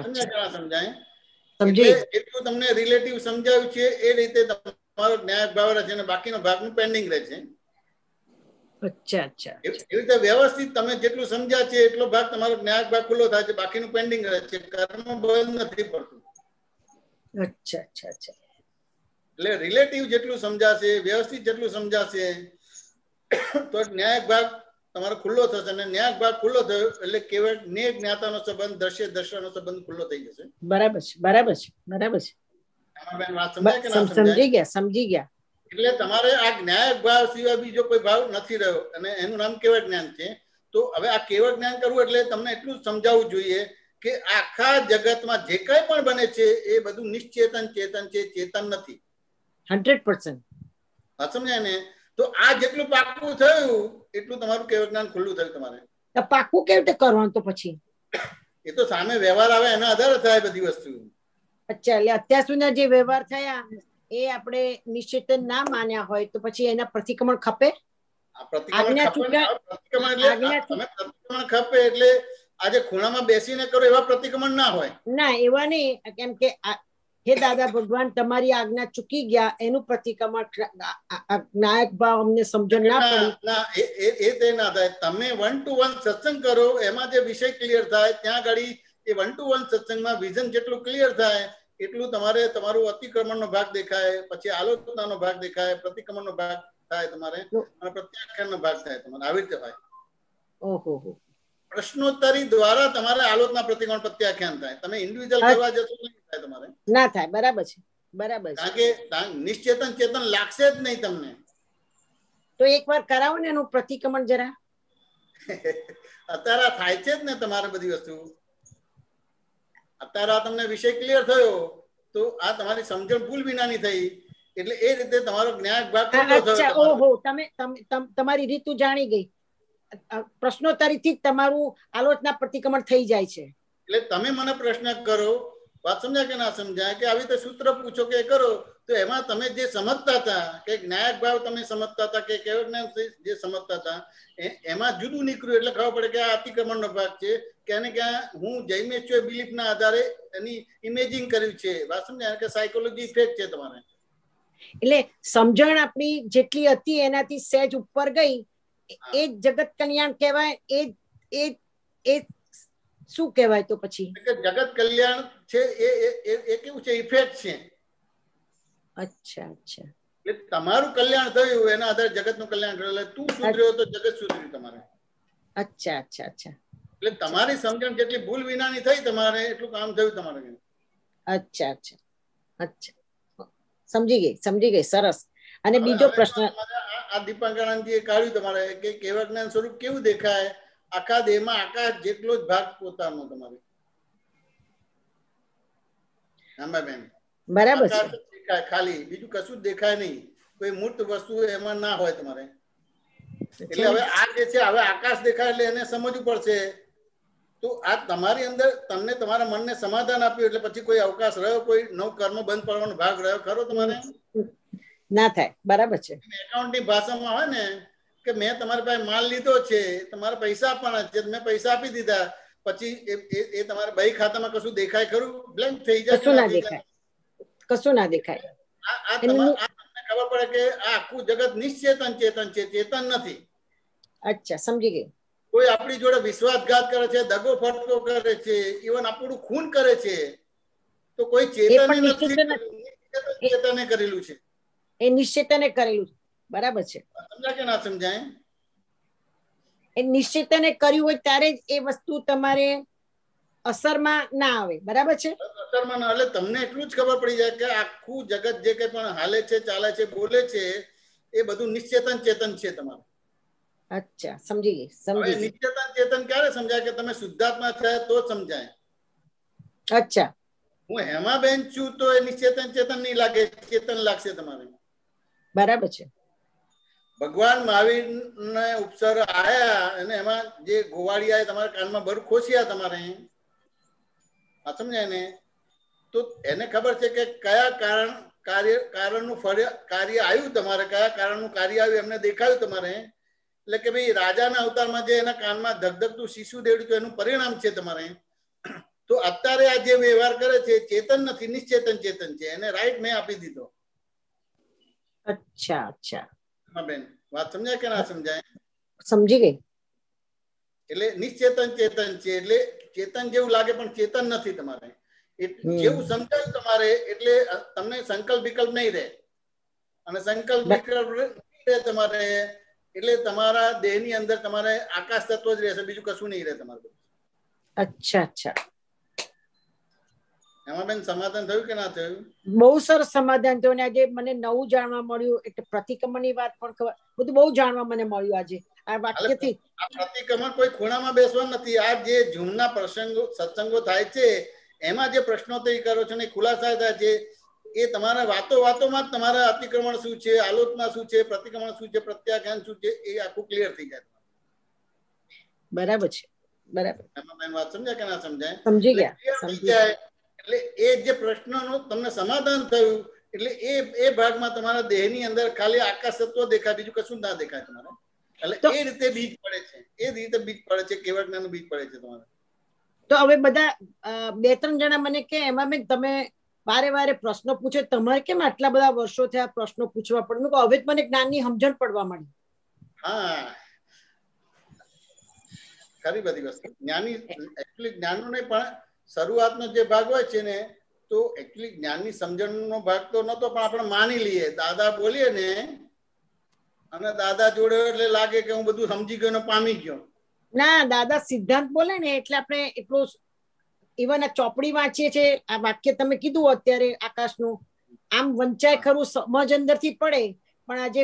સમજાય? સમજી. એટલું તમને રિલેટિવ સમજાવ્યું છે એ રીતે તમારો ન્યાયિક ભાવ રહે છે અને બાકીનો ભાગનું પેન્ડિંગ રહે છે. અચ્છા અચ્છા, એવી રીતે વ્યવસ્થિત તમે જેટલું સમજ્યા છે એટલો ભાગ તમારો ન્યાયિક ભાગ ખુલ્લો થાય છે, બાકીનું પેન્ડિંગ રહે છે. કર્મ બંધ નથી પડતું. અચ્છા અચ્છા અચ્છા. એટલે રિલેટિવ જેટલું સમજાશે, વ્યવસ્થિત જેટલું સમજાશે તો ન્યાયિક ભાગ તમારો ખુલ્લો થશે. અને ન્યાયિક ભાગ ખુલ્લો થયો એટલે કેવળ નેય જ્ઞાતાનો સંબંધ, દ્રશ્ય દ્રષ્ટાનો સંબંધ ખુલ્લો થઈ જશે. બરાબર છે, બરાબર છે, બરાબર છે. વાત સમજાય કે ના સમજાય? સમજી ગયા, સમજી ગયા. એટલે તમારે આ ન્યાયિક ભાવ સિવાય બીજો કોઈ ભાવ નથી રહ્યો, અને એનું નામ કેવળ જ્ઞાન છે. તો હવે આ કેવળ જ્ઞાન કરવું એટલે તમને એટલું જ સમજાવવું જોઈએ કે આખા જગતમાં જે કંઈ પણ બને છે એ બધું નિશ્ચેતન ચેતન છે, ચેતન નથી. 100%. સમજાય ને? તો આ જેટલું પાકું થયું એટલું તમારું કેવળ જ્ઞાન ખુલ્લું થયું તમારે. પાકું કેવી રીતે કરવાનું તો પછી? એ તો સામે વ્યવહાર આવે એના આધારે થાય બધી વસ્તુ. અચ્છા, એટલે અત્યાર સુધીના જે વ્યવહાર થયા એ આપણે નિશ્ચેતન ના માન્યા હોય તો પછી એના પ્રતિક્રમણ ખપે? પ્રતિક્રમણ ખપે એટલે આજે ખૂણામાં બેસીને કરો એવા પ્રતિક્રમણ ના હોય. ના, એવા નહીં. કેમ કે હે દાદા ભગવાન, તમારી આજ્ઞા ચૂકી ગયા એનું પ્રતિક્રમણ નાયક ભાવ અમને સમજણ ના પડી. ના, એ તે ના થાય. તમે 1 to 1 સત્સંગ કરો, એમાં જે વિષય ક્લિયર થાય ત્યાં ગાડી એ 1 to 1 સત્સંગમાં વિઝન જેટલું ક્લિયર થાય એટલું તમારે તમારું અતિક્રમણનો ભાગ દેખાય, પછી આલોચનાનો ભાગ દેખાય, પ્રતિક્રમણનો ભાગ થાય તમારે, અને પ્રત્યાખ્યાનનો ભાગ થાય તમારે. આવી રીતે થાય. ઓહો, પ્રશ્નોત્તરી દ્વારા તમારે આલોચના, પ્રતિક્રમણ, પ્રત્યાખ્યાન થાય. તમે ઇન્ડિવિજ્યુઅલ કરવા જશો નહીં થાય તમારે. ના થાય. બરાબર છે, બરાબર છે. કારણ કે નિશ્ચેતન ચેતન લાગશે જ નહીં તમને. તો એકવાર કરાવો ને એનું પ્રતિક્રમણ જરા. અત્યારે થાય છે જ ને તમારે બધી વસ્તુ. અત્યારે આ તમને વિષય ક્લિયર થયો તો આ તમારી સમજણ ભૂલ વિનાની થઈ, એટલે એ રીતે તમારો જ્ઞાન ભાગ ખુલ્લો થયો. ઓહો, તમે તમારી રીત જાણી ગઈ. પ્રશ્નોત્તરીથી જ તમારું આલોચના પ્રતિક્રમણ થઈ જાય છે. એટલે તમે મને પ્રશ્ન કરો, વાત સમજાય કે ના સમજાય, કે આવી રીતે સૂત્ર પૂછો કે કરો, તો એમાં તમે જે સમજતા હતા કે જ્ઞાયક ભાવ તમે સમજતા હતા કે કેવળ જ્ઞાન જે સમજતા હતા એમાં જુદું નીકળ્યું. એટલે ખબર પડે કે આ અતિક્રમણનો ભાગ છે, કે એને ક્યાં હું જઈમેશ છું બિલીફ ના આધારે એની ઇમેજિંગ કર્યું છે. વાત સમજાય કે સાયકોલોજી ઇફેક્ટ છે તમારે. એટલે સમજણ આપણી જેટલી હતી એનાથી સહેજ ઉપર ગઈ, એ જગત કલ્યાણ કહેવાય. એ શું કહેવાય તો પછી? જગત કલ્યાણ છે એ કેવું છે? ઇફેક્ટ છે. અચ્છા અચ્છા. એટલે તમારું કલ્યાણ થયું એના આધારે જગતનું કલ્યાણ થયું. એટલે તું સુધર્યો તો જગત સુધર્યું તમારે. અચ્છા અચ્છા અચ્છા. એટલે તમારી સમજણ જેટલી ભૂલ વિનાની થઈ તમારે એટલું કામ થયું તમારે. અચ્છા અચ્છા અચ્છા, સમજી ગઈ. સરસ. અને બીજો પ્રશ્ન આ દીપાંકરાનંદજીએ કાઢ્યું તમારે કે કેવળ જ્ઞાન સ્વરૂપ કેવું દેખાય? આખા દેહમાં આકાશ જેટલો જ ભાગ પોતાનો તમારે. બેન, બરાબર છે. દેખાય ખાલી, બીજું કશું જ દેખાય નહીં. કોઈ મૂર્ત વસ્તુ એમાં ના હોય તમારે. એટલે હવે આ જે છે હવે આકાશ દેખાય એટલે એને સમજવું પડશે. તો આ તમારી અંદર તમને તમારા મનને સમાધાન આપ્યું એટલે પછી કોઈ અવકાશ રહ્યો, કોઈ નવ કર્મ બંધ પડવાનો ભાગ રહ્યો ખરો તમારે? ના થાય. બરાબર છે. એકાઉન્ટની ભાષામાં હોય ને કે મેં તમારી પાસે માલ લીધો છે, તમારે પૈસા આપવાના છે, મેં પૈસા આપી દીધા, પછી એ તમારા બહી ખાતામાં કશું દેખાય ખરું? બ્લેન્ક થઈ જાય. કશું ના દેખાય. કશું ના દેખાય. આ તમને ખબર પડે કે આ આખું જગત નિશ્ચેતન ચેતન છે, ચેતન નથી. અચ્છા, સમજી ગઈ. કોઈ આપણી જોડે વિશ્વાસઘાત કરે છે, દગો ફટકો કરે છે, ઇવન આપણું ખૂન કરે છે, તો કોઈ ચેતન નથી, ચેતને કરેલું છે. એ નિશ્ચેતને કરેલું. બરાબર છે. સમજાય કે ના સમજાય? એ નિશ્ચેતને કર્યું હોય ત્યારે જ એ વસ્તુ તમારે અસરમાં ના આવે. બરાબર છે. અસરમાં ના, એટલે તમને એટલું જ ખબર પડી જાય કે આખું જગત જે કઈ પણ હાલે છે, ચાલે છે, બોલે છે, એ બધું નિશ્ચેતન ચેતન છે તમારું. અચ્છા, સમજી ગઈ. સમજી ગઈ. નિશ્ચેતન ચેતન ક્યારે સમજાય? કે તમે શુદ્ધાત્મા થયા તો સમજાય. અચ્છા, હું હેમાબેન છું તો એ નિશ્ચેતન ચેતન નહીં લાગે, ચેતન લાગશે તમારે. બરાબર છે. ભગવાન મહાવીર ને ઉપસર આયા અને એમાં જે ગોવાળિયા તમારા કાનમાં ભર ખોસ્યા તમારે, આ સમજાય ને? તો એને ખબર છે કે કયા કારણનું કાર્ય આવ્યું તમારે, કયા કારણનું કાર્ય આવ્યું એમને દેખાયું તમારે. એટલે કે ભાઈ રાજાના અવતારમાં જે એના કાનમાં ધગધગતું શીશુ દેડ્યું તો એનું પરિણામ છે તમારે. તો અત્યારે આ જે વ્યવહાર કરે છે ચેતન નથી, નિશ્ચેતન ચેતન છે. એને રાઈટ મેં આપી દીધો. અચ્છા, અચ્છા. બેન વાત સમજાય કે ના સમજાય? સમજી ગઈ. એટલે નિશ્ચેતન ચેતન છે, એટલે ચેતન જેવું લાગે પણ ચેતન નથી તમારે. જેવું સમજાયું તમારે એટલે તમને સંકલ્પ વિકલ્પ નહીં રહે, અને સંકલ્પ વિકલ્પ રહે તમારે એટલે તમારા દેહની અંદર તમારે આકાશ તત્વ જ રહેશે, બીજું કશું નહીં રહે તમારે. અચ્છા, અચ્છા. એમાં બેન સમાધાન થયું કે ના થયું? બહુ સરસ સમાધાન થયું. આજે મને નવું જાણવા મળ્યું. એટલે પ્રતિક્રમણની વાત પણ ખબર, બધું બહુ જાણવા મને મળ્યું આજે આ વાક્યથી. આ પ્રતિક્રમણ કોઈ ખૂણામાં બેસવા નથી. આ જે ઝૂમના પ્રસંગો સત્સંગો થાય છે એમાં જે પ્રશ્નોત્તરી કરો છો ને ખુલાસા થાય છે, એ તમારા વાતોમાં જ તમારા અતિક્રમણ શું છે, આલોચના શું છે, પ્રતિક્રમણ શું છે, પ્રત્યાખ્યાન શું છે, એ આખું ક્લિયર થઈ જાય. બરાબર છે. બરાબર. એમાં બેન વાત સમજાય કે ના સમજાય? સમજી ગયા. સમજી જાય. એટલે એ જે પ્રશ્નનું તમને સમાધાન થયું એટલે એ ભાગમાં તમારા દેહની અંદર ખાલી આકાશ તત્વ દેખાય, બીજું કશું ના દેખાય તમારે. એટલે એ રીતે બીજ પડે છે, એ રીતે બીજ પડે છે, કેવળ જ્ઞાનનું બીજ પડે છે તમારે. તો હવે બધા 2-3 જણા મને કે એમાં બેન તમે વારે વારે પ્રશ્નો પૂછે, તમારે કેમ આટલા બધા વર્ષો થયા પ્રશ્નો પૂછવા પડે? હવે જ મને જ્ઞાનની સમજણ પડવા માંડી. હા, ખરી બધી વસ્તુ જ્ઞાની એકચ્યુઅલી જ્ઞાનનો નહીં, પણ શરૂઆતનો જે ભાગ હોય છે ને, તો એકચ્યુઅલી જ્ઞાનની સમજણનો ભાગ તો નતો, પણ આપણે માની લઈએ, દાદા બોલીએ ને અને દાદા જોડે એટલે લાગે કે હું બધું સમજી ગયો ને પામી ગયો. ના, દાદા સિદ્ધાંત બોલે ને એટલે આપણે એટલું, ઇવન આ ચોપડી વાંચીએ છીએ, આ વાક્ય તમે કીધું અત્યારે આકાશનું, આમ વંચાય ખરું, સમજ અંદરથી પડે, પણ આજે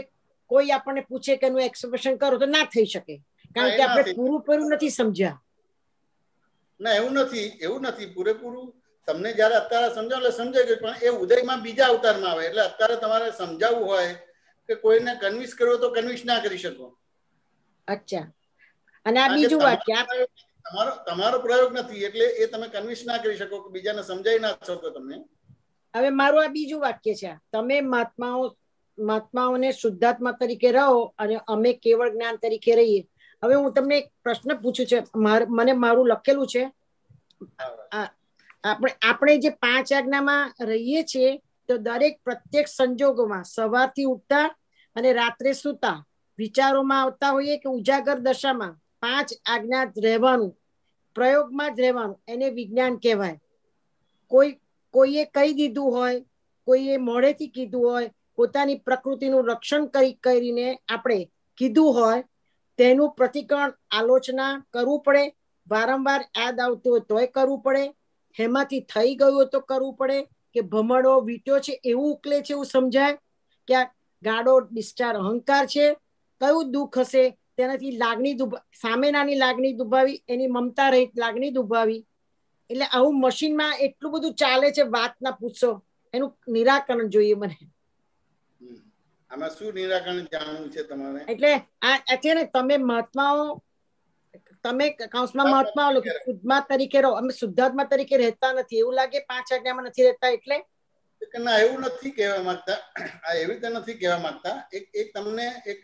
કોઈ આપણને પૂછે કે એનું એક્સપ્રેશન કરો તો ના થઈ શકે, કારણ કે આપણે પૂરું નથી સમજ્યા. ના, એવું નથી પૂરેપૂરું તમને જયારે અત્યારે સમજાવ એટલે સમજાય ગયું, પણ એ ઉદયમાં બીજા અવતારમાં આવે. એટલે અત્યારે તમારે સમજાવવું હોય કે કોઈને કન્વિન્સ કરવો તો કન્વિન્સ ના કરી શકો. અચ્છા. અને આ બીજું વાક્ય તમારો પ્રયોગ નથી એટલે એ તમે કન્વિન્સ ના કરી શકો, બીજાને સમજાવી ના શકો તમે. હવે મારું આ બીજું વાક્ય છે, તમે મહાત્માઓને શુદ્ધાત્મા તરીકે રહો અને અમે કેવળ જ્ઞાન તરીકે રહીએ. હવે હું તમને એક પ્રશ્ન પૂછું છે, મને મારું લખેલું છે, આપણે જે 5 આજ્ઞામાં રહીએ છીએ તો દરેક પ્રત્યેક સંજોગોમાં સવારથી ઉઠતા અને રાત્રે સૂતા વિચારોમાં આવતા હોઈએ કે ઉજાગર દશામાં 5 આજ્ઞા જ રહેવાનું, પ્રયોગમાં જ રહેવાનું, એને વિજ્ઞાન કહેવાય. કોઈએ કહી દીધું હોય, કોઈએ મોઢેથી કીધું હોય, પોતાની પ્રકૃતિનું રક્ષણ કરીને આપણે કીધું હોય, તેનું પ્રતિક્રમણ આલોચના કરવું પડે, વારંવાર યાદ આવતું હોય તોય કરવું પડે, એમાંથી થઈ ગયું હોય તો કરવું પડે, કે ભમડો વીટ્યો છે એવું ઉકલે છે એવું સમજાય, કે આ ગાડો ડિસ્ચાર્જ અહંકાર છે, કયું દુઃખ હશે તેનાથી લાગણી સામેનાની લાગણી દુભાવી, એની મમતા રહિત લાગણી દુભાવી. એટલે આવું મશીનમાં એટલું બધું ચાલે છે, વાત ના પૂછો, એનું નિરાકરણ જોઈએ મને. આમાં શું નિરાકરણ જાણવું છે તમારે? એટલે આ છે ને તમે મહાત્માઓ, તમે કૌંસમાં મહાત્માઓ લોકો શુદ્ધાત્મા તરીકે રહો, અમે શુદ્ધાત્મા તરીકે રહેતા નથી એવું લાગે, 5 આજ્ઞામાં નથી રહેતા એટલે? ના, એવું નથી કહેવા માંગતા, એવી રીતે નથી કહેવા માંગતા. એક તમને એક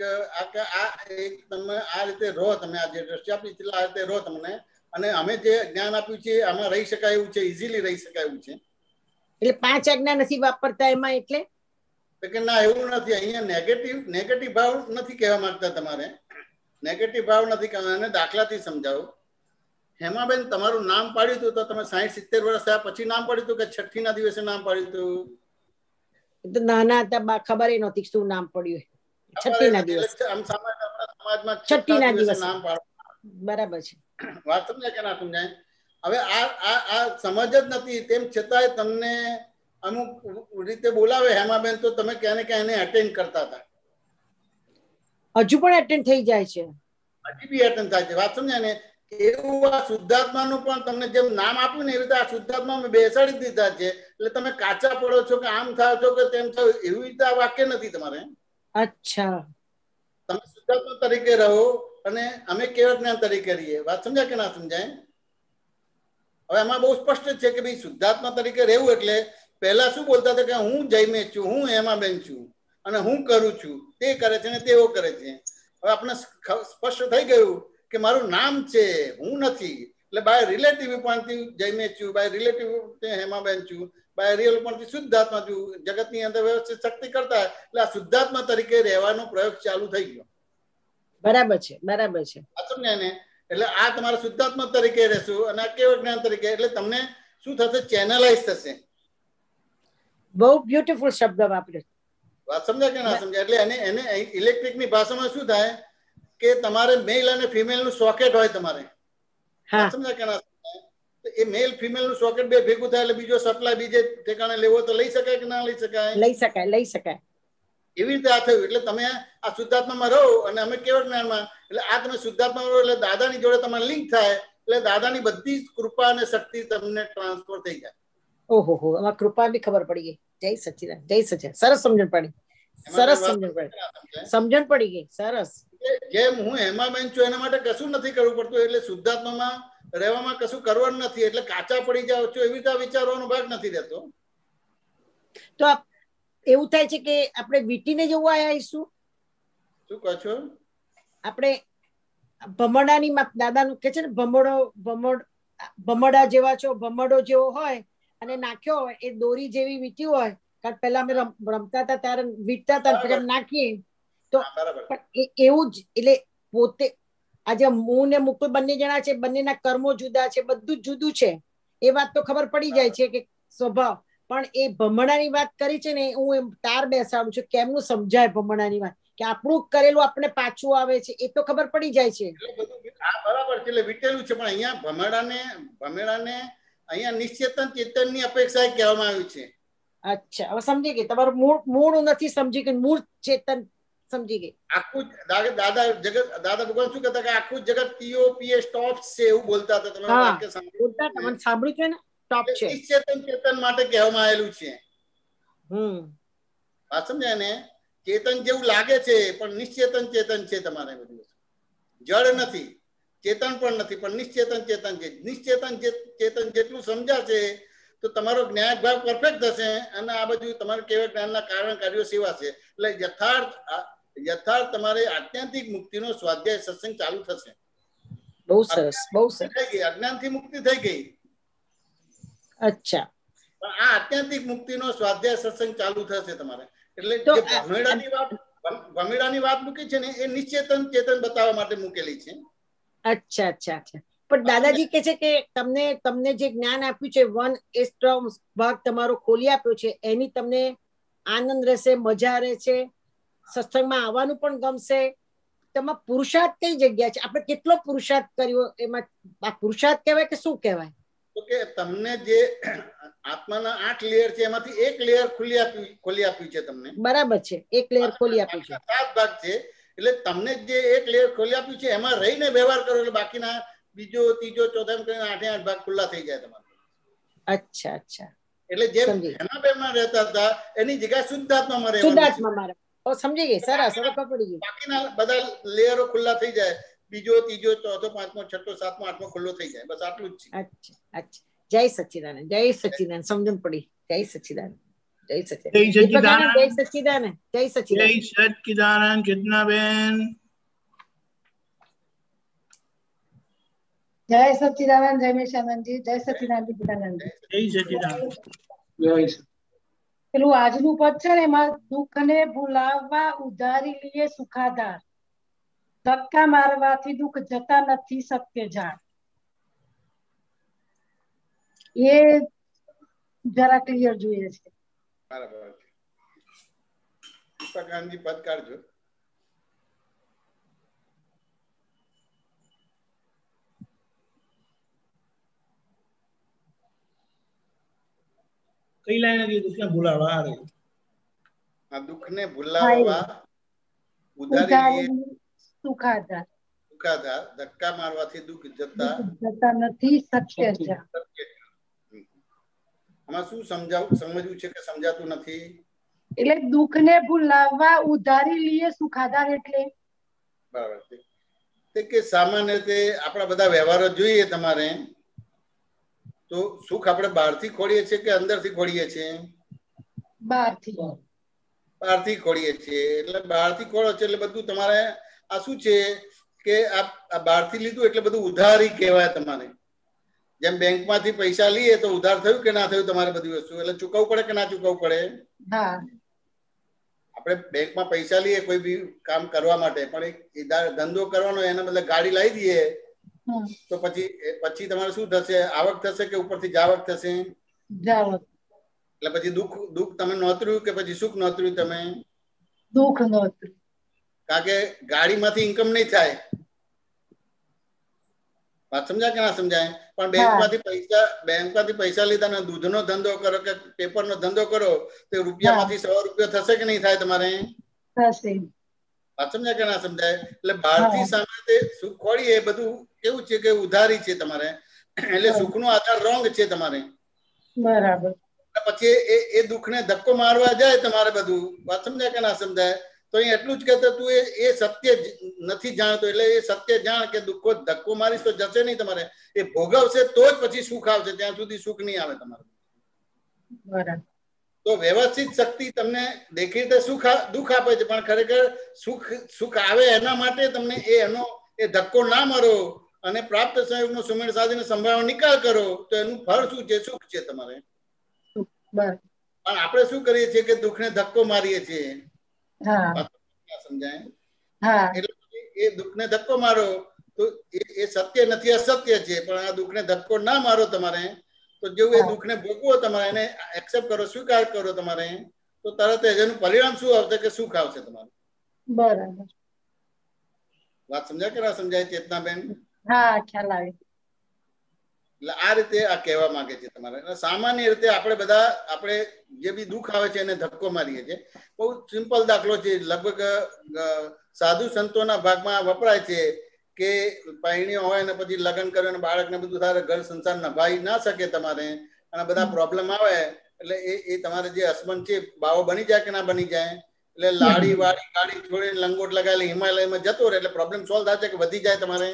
તમે આ રીતે રહો, તમે આ જે દ્રષ્ટિ આપી છે આ રીતે રહો તમને, અને અમે જે જ્ઞાન આપ્યું છે આમાં રહી શકાય એવું છે, ઇઝીલી રહી શકાય એવું છે. એટલે 5 આજ્ઞા નથી વાપરતા એમાં એટલે? કે ના, એવું નથી. અહીંયા નેગેટિવ ભાવ નથી કહેવા માંગતા તમારે, નેગેટિવ ભાવ નથી કહેવા. અને દાખલાથી સમજાવો. હેમાબેન તમારું નામ પાડ્યું હતું તો તમે 60-70 વર્ષ થયા પછી નામ પાડ્યું હતું કે છઠ્ઠી ના દિવસે નામ પાડ્યું હતું? નાના હતા, ખબર નહોતી શું નામ પડ્યું. છઠ્ઠી ના દિવસે, આમ સમાજમાં છઠ્ઠી ના દિવસે નામ પાડો. બરાબર છે. વાત સમજાય કે ના સમજાય? હવે આ સમજ જ નથી, તેમ છતાંય તમને અમુક રીતે બોલાવે હેમાબેન તો તમે ક્યાં ને ક્યાં એને અટેન્ડ કરતા હતા. હજુ પણ અટેન્ડ થઈ જાય છે? હજી બી અટેન્ડ થાય છે. વાત સમજાય ને? એવું આ શુદ્ધાત્માનું પણ તમને જેમ નામ આપ્યું ને એવી રીતે આ શુદ્ધાત્મા મેં બેસાડી દીધા છે. એટલે તમે કાચા પડો છો કે આમ થાવ છો કે તેમ થાવ, એવી રીતે આ વાક્ય નથી તમારે. અચ્છા, તમે શુદ્ધાત્મા તરીકે રહો અને અમે કેવળ જ્ઞાન તરીકે રહીએ. વાત સમજાય કે ના સમજાય? હવે એમાં બહુ સ્પષ્ટ છે કે ભાઈ શુદ્ધાત્મા તરીકે રહેવું એટલે પહેલા શું બોલતા હતા કે હું જયમેશ છું, હું હેમાબેન છું અને હું કરું છું, તે કરે છે ને તેઓ કરે છે. હવે આપણે સ્પષ્ટ થઈ ગયું કે મારું નામ છે, હું નથી. એટલે બાય રિલેટિવ પોઈન્ટથી જયમેશ છું, બાય રિલેટિવ હેમાબેન છું, બાય રિયલ પોઈન્ટથી શુદ્ધાત્મા છું. જગતની અંદર વ્યવસ્થિત શક્તિ કરતા એટલે આ શુદ્ધાત્મા તરીકે રહેવાનો પ્રયોગ ચાલુ થઈ ગયો. બરાબર છે, બરાબર છે. સમજાય ને? એટલે આ તમારા શુદ્ધાત્મા તરીકે રહેશું અને આ કેવળ જ્ઞાન તરીકે. એટલે તમને શું થશે? ચેનલાઇઝ થશે. બહુ બ્યુટીફુલ શબ્દ વાપર્યો. વાત સમજાય કે ના સમજાય? એટલે એને ઇલેક્ટ્રિકની ભાષામાં શું થાય કે તમારે મેલ અને ફિમેલ નું સોકેટ હોય તમારે. સમજાય કે ના સમજાય? એ મેલ ફિમેલ નું સોકેટ બે ભેગું થાય એટલે બીજો સપ્લાય બીજે ઠેકાણે લેવો તો લઈ શકાય કે ના લઈ શકાય? લઈ શકાય, લઈ શકાય. એવી રીતે આ થયું. એટલે તમે આ શુદ્ધાત્મામાં રહો અને અમે કેવળ જ્ઞાનમાં, એટલે આ તમે શુદ્ધાત્મા રહો એટલે દાદાની જોડે તમારે લિંક થાય એટલે દાદાની બધી જ કૃપા અને શક્તિ તમને ટ્રાન્સફર થઈ જાય. ઓહો, આમાં કૃપા બી ખબર પડી ગઈ. જય સચ્ચિદાનંદ, જય સચ્ચિદાનંદ. સરસ સમજણ પડી, સરસ સમજણ પડી, સમજણ પડી ગઈ. સરસ. જેમ હું હેમાબેન છું એના માટે કશું નથી કરવું પડતું, એટલે શુદ્ધાત્મામાં રહેવામાં કશું કરવાનું નથી. એટલે કાચા પડી જાવ છો એવી રીતે વિચારવાનો ભાગ નથી રહેતો. તો એવું થાય છે કે આપણે વીટીને જવું આવીશું. શું કહો છો? આપણે ભમરડાની દાદાનું કે છે ને, ભમરડા જેવા છો, ભમરડો જેવો હોય અને નાખ્યો હોય એ દોરી જેવી વીટી હોય. કારણ પેલા અમે રમતા હતા ત્યારે વીટતા હતા, પછી નાખીએ તો એવું જ. એટલે પોતે આજે હું ને મુકુલ બંને જણા છે, બંનેના કર્મો જુદા છે, બધું જ જુદું છે. એ વાત તો ખબર પડી જાય છે કે સ્વભાવ. પણ એ ભમરડાની વાત કરી છે ને, હું એમ તાર બેસાડું છું કેમનું સમજાય ભમરડાની વાત, કે આપણું કરેલું આપણે પાછું આવે છે એ તો ખબર પડી જાય છે. બરાબર છે, એટલે વીટેલું છે. પણ અહીંયા ભમરડાને અહીંયા નિશ્ચેતન ચેતનની અપેક્ષા કહેવામાં આવી છે. અચ્છા, હવે સમજી ગઈ. તમારું મૂળ નથી સમજી ગઈ, મૂળ ચેતન સમજી ગઈ. આખું દાદા ભગવાન શું કહેતા કે આખું જગત પીઓપીએ સ્ટોપ છે એવું બોલતા હતા. તમે વાક્ય સાંભળ્યું છે ને? સ્ટોપ છે. નિશ્ચેતન ચેતન માટે કહેવામાં આવેલું છે. વાત સમજાય ને? ચેતન જેવું લાગે છે પણ નિશ્ચેતન ચેતન છે. તમારે બધું જડ નથી, ચેતન પણ નથી, પણ નિશ્ચેતન ચેતન છે. નિશ્ચેતન ચેતન જેટલું સમજાશે તો તમારો જ્ઞાન ભાગ પરફેક્ટ થશે અને આ બધું તમારે કેવળ જ્ઞાનના કારણ કાર્યો સેવા છે. એટલે યથાર્થ તમારે આત્યંતિક મુક્તિનો સ્વાધ્યાય સત્સંગ ચાલુ થશે. બહુ સરસ, બહુ સરસ. થઈ ગઈ, અજ્ઞાનથી મુક્તિ થઈ ગઈ. અચ્છા, પણ આ આત્યંતિક મુક્તિનો સ્વાધ્યાય સત્સંગ ચાલુ થશે તમારે. એટલે જે ભમેડાની વાત મૂકી છે ને એ નિશ્ચેતન ચેતન બતાવવા માટે મૂકેલી છે. અચ્છા અચ્છા અચ્છા. પણ દાદાજી કે છે કે તમને જે જ્ઞાન આપ્યું છે, 1/8 ભાગ તમારો ખોલી આપ્યો છે, એની તમને આનંદ રહેશે, મજા રહેશે, સત્સંગમાં આવવાનું પણ ગમશે. તમારો પુરુષાર્થ કઈ જગ્યા છે? આપણે કેટલો પુરુષાર્થ કર્યો એમાં? આ પુરુષાર્થ કહેવાય કે શું કહેવાય? તો કે તમને જે આત્માના 8 લેયર છે એમાંથી એક લેયર ખોલી આપ્યું છે તમને. બરાબર છે, એક લેયર ખોલી આપ્યું છે. 7 ભાગ છે. એટલે તમને જે એક લેયર ખોલી આપ્યું છે એમાં રહીને વ્યવહાર કરો એટલે બાકીના બીજો, ત્રીજો, ચોથો એમ કરીને 8 ભાગ ખુલ્લા થઈ જાય તમારે. અચ્છા અચ્છા. એટલે જેમ હેમાબેનમાં રહેતા હતા એની જગ્યાએ શુદ્ધાત્મામાં રહેવાનું. શુદ્ધાત્મામાં ઓ સમજી ગઈ, સરસ, હવે પકડી ગઈ. બાકીના બધા લેયરો ખુલ્લા થઈ જાય, બીજો ત્રીજો ચોથો પાંચમો છઠ્ઠો સાતમો આઠમો ખુલ્લો થઈ જાય, બસ આટલું જ છે. અચ્છા અચ્છા, જય સચ્ચિદાનંદ, જય સચ્ચિદાનંદ, સમજણ પડી. જય સચ્ચિદાનંદ, જય સચ્ચિદાનંદ, જય સચ્ચિદાનંદ. જય સચ્ચિદાનંદ, જય સચ્ચિદાનંદ. જય સચ્ચિદાનંદ. ચેતનાબેન. જય સચ્ચિદાનંદ, જય મેશાનંદજી, જય સચ્ચિદાનંદ દીપિકાનંદ. જય સચ્ચિદાનંદ. પેલું આજનું પદ છે ને એમાં દુઃખને ભૂલાવવા ઉધારી લીએ સુખાધાર, ધક્કા મારવાથી દુઃખ જતા નથી સત્ય જાણ. એ જરા ક્લિયર જોઈએ છે. બરાબર છે. દીપકાનંદજી પદ કાઢજો. કઈ લાઈન હતી? દુઃખને ભૂલાવવા. આ દુઃખને ભૂલાવવા ઉધારી લીએ સુખાધાર, સુખાધાર, ધક્કા મારવાથી દુઃખ જતા નથી સત્ય જાણ. આમાં શું સમજવું છે કે સમજાતું નથી? એટલે દુઃખને ભૂલાવવા ઉધારી લીએ સુખાધાર એટલે બરાબર છે. તે કે સામાન્ય રીતે આપણા બધા વ્યવહારો જોઈએ તમારે તો સુખ આપણે બહારથી ખોળીએ છીએ કે અંદરથી ખોળીએ છીએ? બહારથી ખોળીએ છીએ. એટલે બહારથી ખોળો છો એટલે બધું તમારે આ શું છે કે આ બહારથી લીધું એટલે બધું ઉધારી કહેવાય. તમારે જેમ બેંકમાંથી પૈસા લઈએ તો ઉધાર થયું કે ના થયું તમારે બધી વસ્તુ, એટલે ચૂકવવું પડે કે ના ચૂકવવું પડે? આપણે બેંકમાં પૈસા લઈએ કોઈ બી કામ કરવા માટે, પણ એક ધંધો કરવાનો એના બદલે ગાડી લાવી દઈએ તો પછી તમારે શું થશે? આવક થશે કે ઉપરથી જાવક થશે? જાવક. એટલે પછી દુઃખ તમે નોતર્યું કે પછી સુખ નોતર્યું? તમે દુઃખ નોતર્યું. કારણ કે ગાડીમાંથી ઇન્કમ નહીં થાય. વાત સમજાય કે ના સમજાય? પણ બેંકમાંથી પૈસા લીધા ને દૂધનો ધંધો કરો કે પેપરનો ધંધો કરો તો રૂપિયામાંથી 100 રૂપિયા થશે કે નહીં થાય તમારે? થશે. વાત સમજાય કે ના સમજાય? એટલે બહારથી સામે સુખ ખોળીએ એ બધું કેવું છે કે ઉધારી છે તમારે, એટલે સુખનો આધાર રોંગ છે તમારે. બરાબર. પછી એ દુઃખને ધક્કો મારવા જાય તમારે બધું. વાત સમજાય કે ના સમજાય? તો અહીં એટલું જ કહેતો તું એ સત્ય નથી જાણતો, એટલે એ સત્ય જાણ કે દુઃખો ધક્કો મારીશ તો જશે નહીં તમારે, એ ભોગવશે તો જ પછી સુખ આવશે, ત્યાં સુધી સુખ નહીં આવે તમારે. બરાબર. તો વ્યવસ્થિત શક્તિ તમને દેખીતે દુઃખ આપે છે, પણ ખરેખર સુખ આવે એના માટે તમને એ ધક્કો ના મારો અને પ્રાપ્ત સંયોગનો સુમેળ સાધીને સંભાવના નિકાલ કરો તો એનું ફળ શું છે? સુખ છે તમારે. પણ આપણે શું કરીએ છીએ કે દુઃખને ધક્કો મારીએ છીએ. સમજાય? એટલે એ દુઃખને ધક્કો મારો તો એ સત્ય નથી, અસત્ય છે. પણ આ દુઃખને ધક્કો ના મારો તમારે, તો જેવું એ દુઃખને ભોગવો તમારે, એને એક્સેપ્ટ કરો, સ્વીકાર કરો તમારે, તો તરત જ એનું પરિણામ શું આવશે કે સુખ આવશે તમારે. બરાબર. વાત સમજાય કે ના સમજાય ચેતનાબેન? હા, ખ્યાલ આવે. એટલે આ રીતે આ કહેવા માંગે છે તમારે. સામાન્ય રીતે આપણે જે બી દુઃખ આવે છે એને ધક્કો મારીએ છીએ. બહુ સિમ્પલ દાખલો છે, લગભગ સાધુ સંતોના ભાગમાં વપરાય છે કે પરણ્યો હોય ને પછી લગ્ન કર્યો ને બાળકને બધું થાય, ઘર સંસાર નભાઈ ના શકે તમારે, અને બધા પ્રોબ્લેમ આવે એટલે એ તમારે જે હસબન્ડ છે બાવો બની જાય કે ના બની જાય? એટલે લાડી વાડી ગાડી છોડીને લંગોટ લગાવેલી હિમાલયમાં જતો રહે એટલે પ્રોબ્લેમ સોલ્વ થાય છે કે વધી જાય તમારે?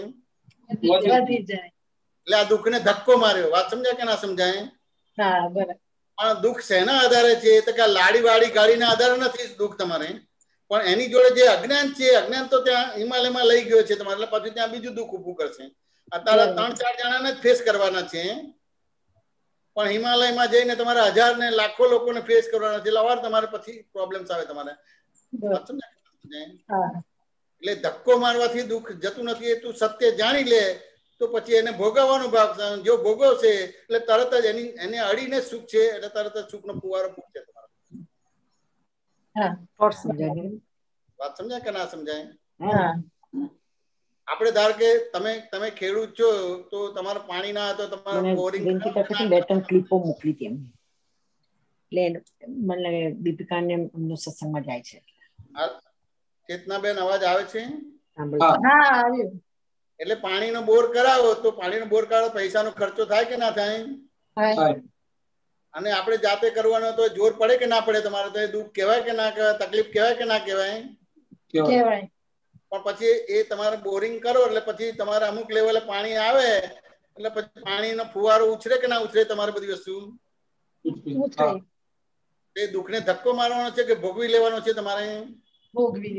વધી જાય. એટલે આ દુઃખને ધક્કો માર્યો. વાત સમજાય કે ના સમજાય? પણ દુઃખ શેના આધારે છે? તો કે લાડી વાડી ગાડીના આધારે નથી દુઃખ તમારે, પણ એની જોડે જે અજ્ઞાન છે, અજ્ઞાન તો ત્યાં હિમાલયમાં લઈ ગયો છે તમારે, એટલે પછી ત્યાં બીજું દુઃખ ઉભું કરશે. અત્યારે 3-4 જણાને જ ફેસ કરવાના છે, પણ હિમાલયમાં જઈને તમારે 1000 ને લાખો લોકોને ફેસ કરવાના છે, એટલે અવાર તમારે પછી પ્રોબ્લેમ્સ આવે તમારે. એટલે ધક્કો મારવાથી દુઃખ જતું નથી, એ તું સત્ય જાણી લે તો પછી એને ભોગવવાનો ભાગ. જો ભોગવશે એટલે તરત જ એને અડીને સુખ છે, એટલે તરત જ સુખનો ફુવારો ફૂટશે તમારો. વાત સમજાય કે ના સમજાય? આપણે ધાર કે તમે ખેડૂત છો તો તમારે પાણી ના તો તમારે બોરિંગ બે ત્રણ ક્લિપો મોકલી હતી એમને, એટલે મને લાગે દીપિકાને એમનો સત્સંગમાં જાય છે. ચેતનાબેન અવાજ આવે છે? આવ્યો. એટલે પાણીનો બોર કરાવો તો પાણીનો બોર કરાવો પૈસાનો ખર્ચો થાય કે ના થાય? અને આપણે જાતે કરવાનો તો જોર પડે કે ના પડે તમારે? તો એ દુઃખ કહેવાય કે ના કહેવાય? તકલીફ કહેવાય કે ના કહેવાય? કહેવાય. પણ પછી એ તમારે બોરિંગ કરો એટલે પછી તમારે અમુક લેવલે પાણી આવે એટલે પછી પાણીનો ફુવારો ઉછરે કે ના ઉછરે? તમારે બધી વસ્તુ એ દુઃખને ધક્કો મારવાનો છે કે ભોગવી લેવાનો છે? તમારે ભોગવી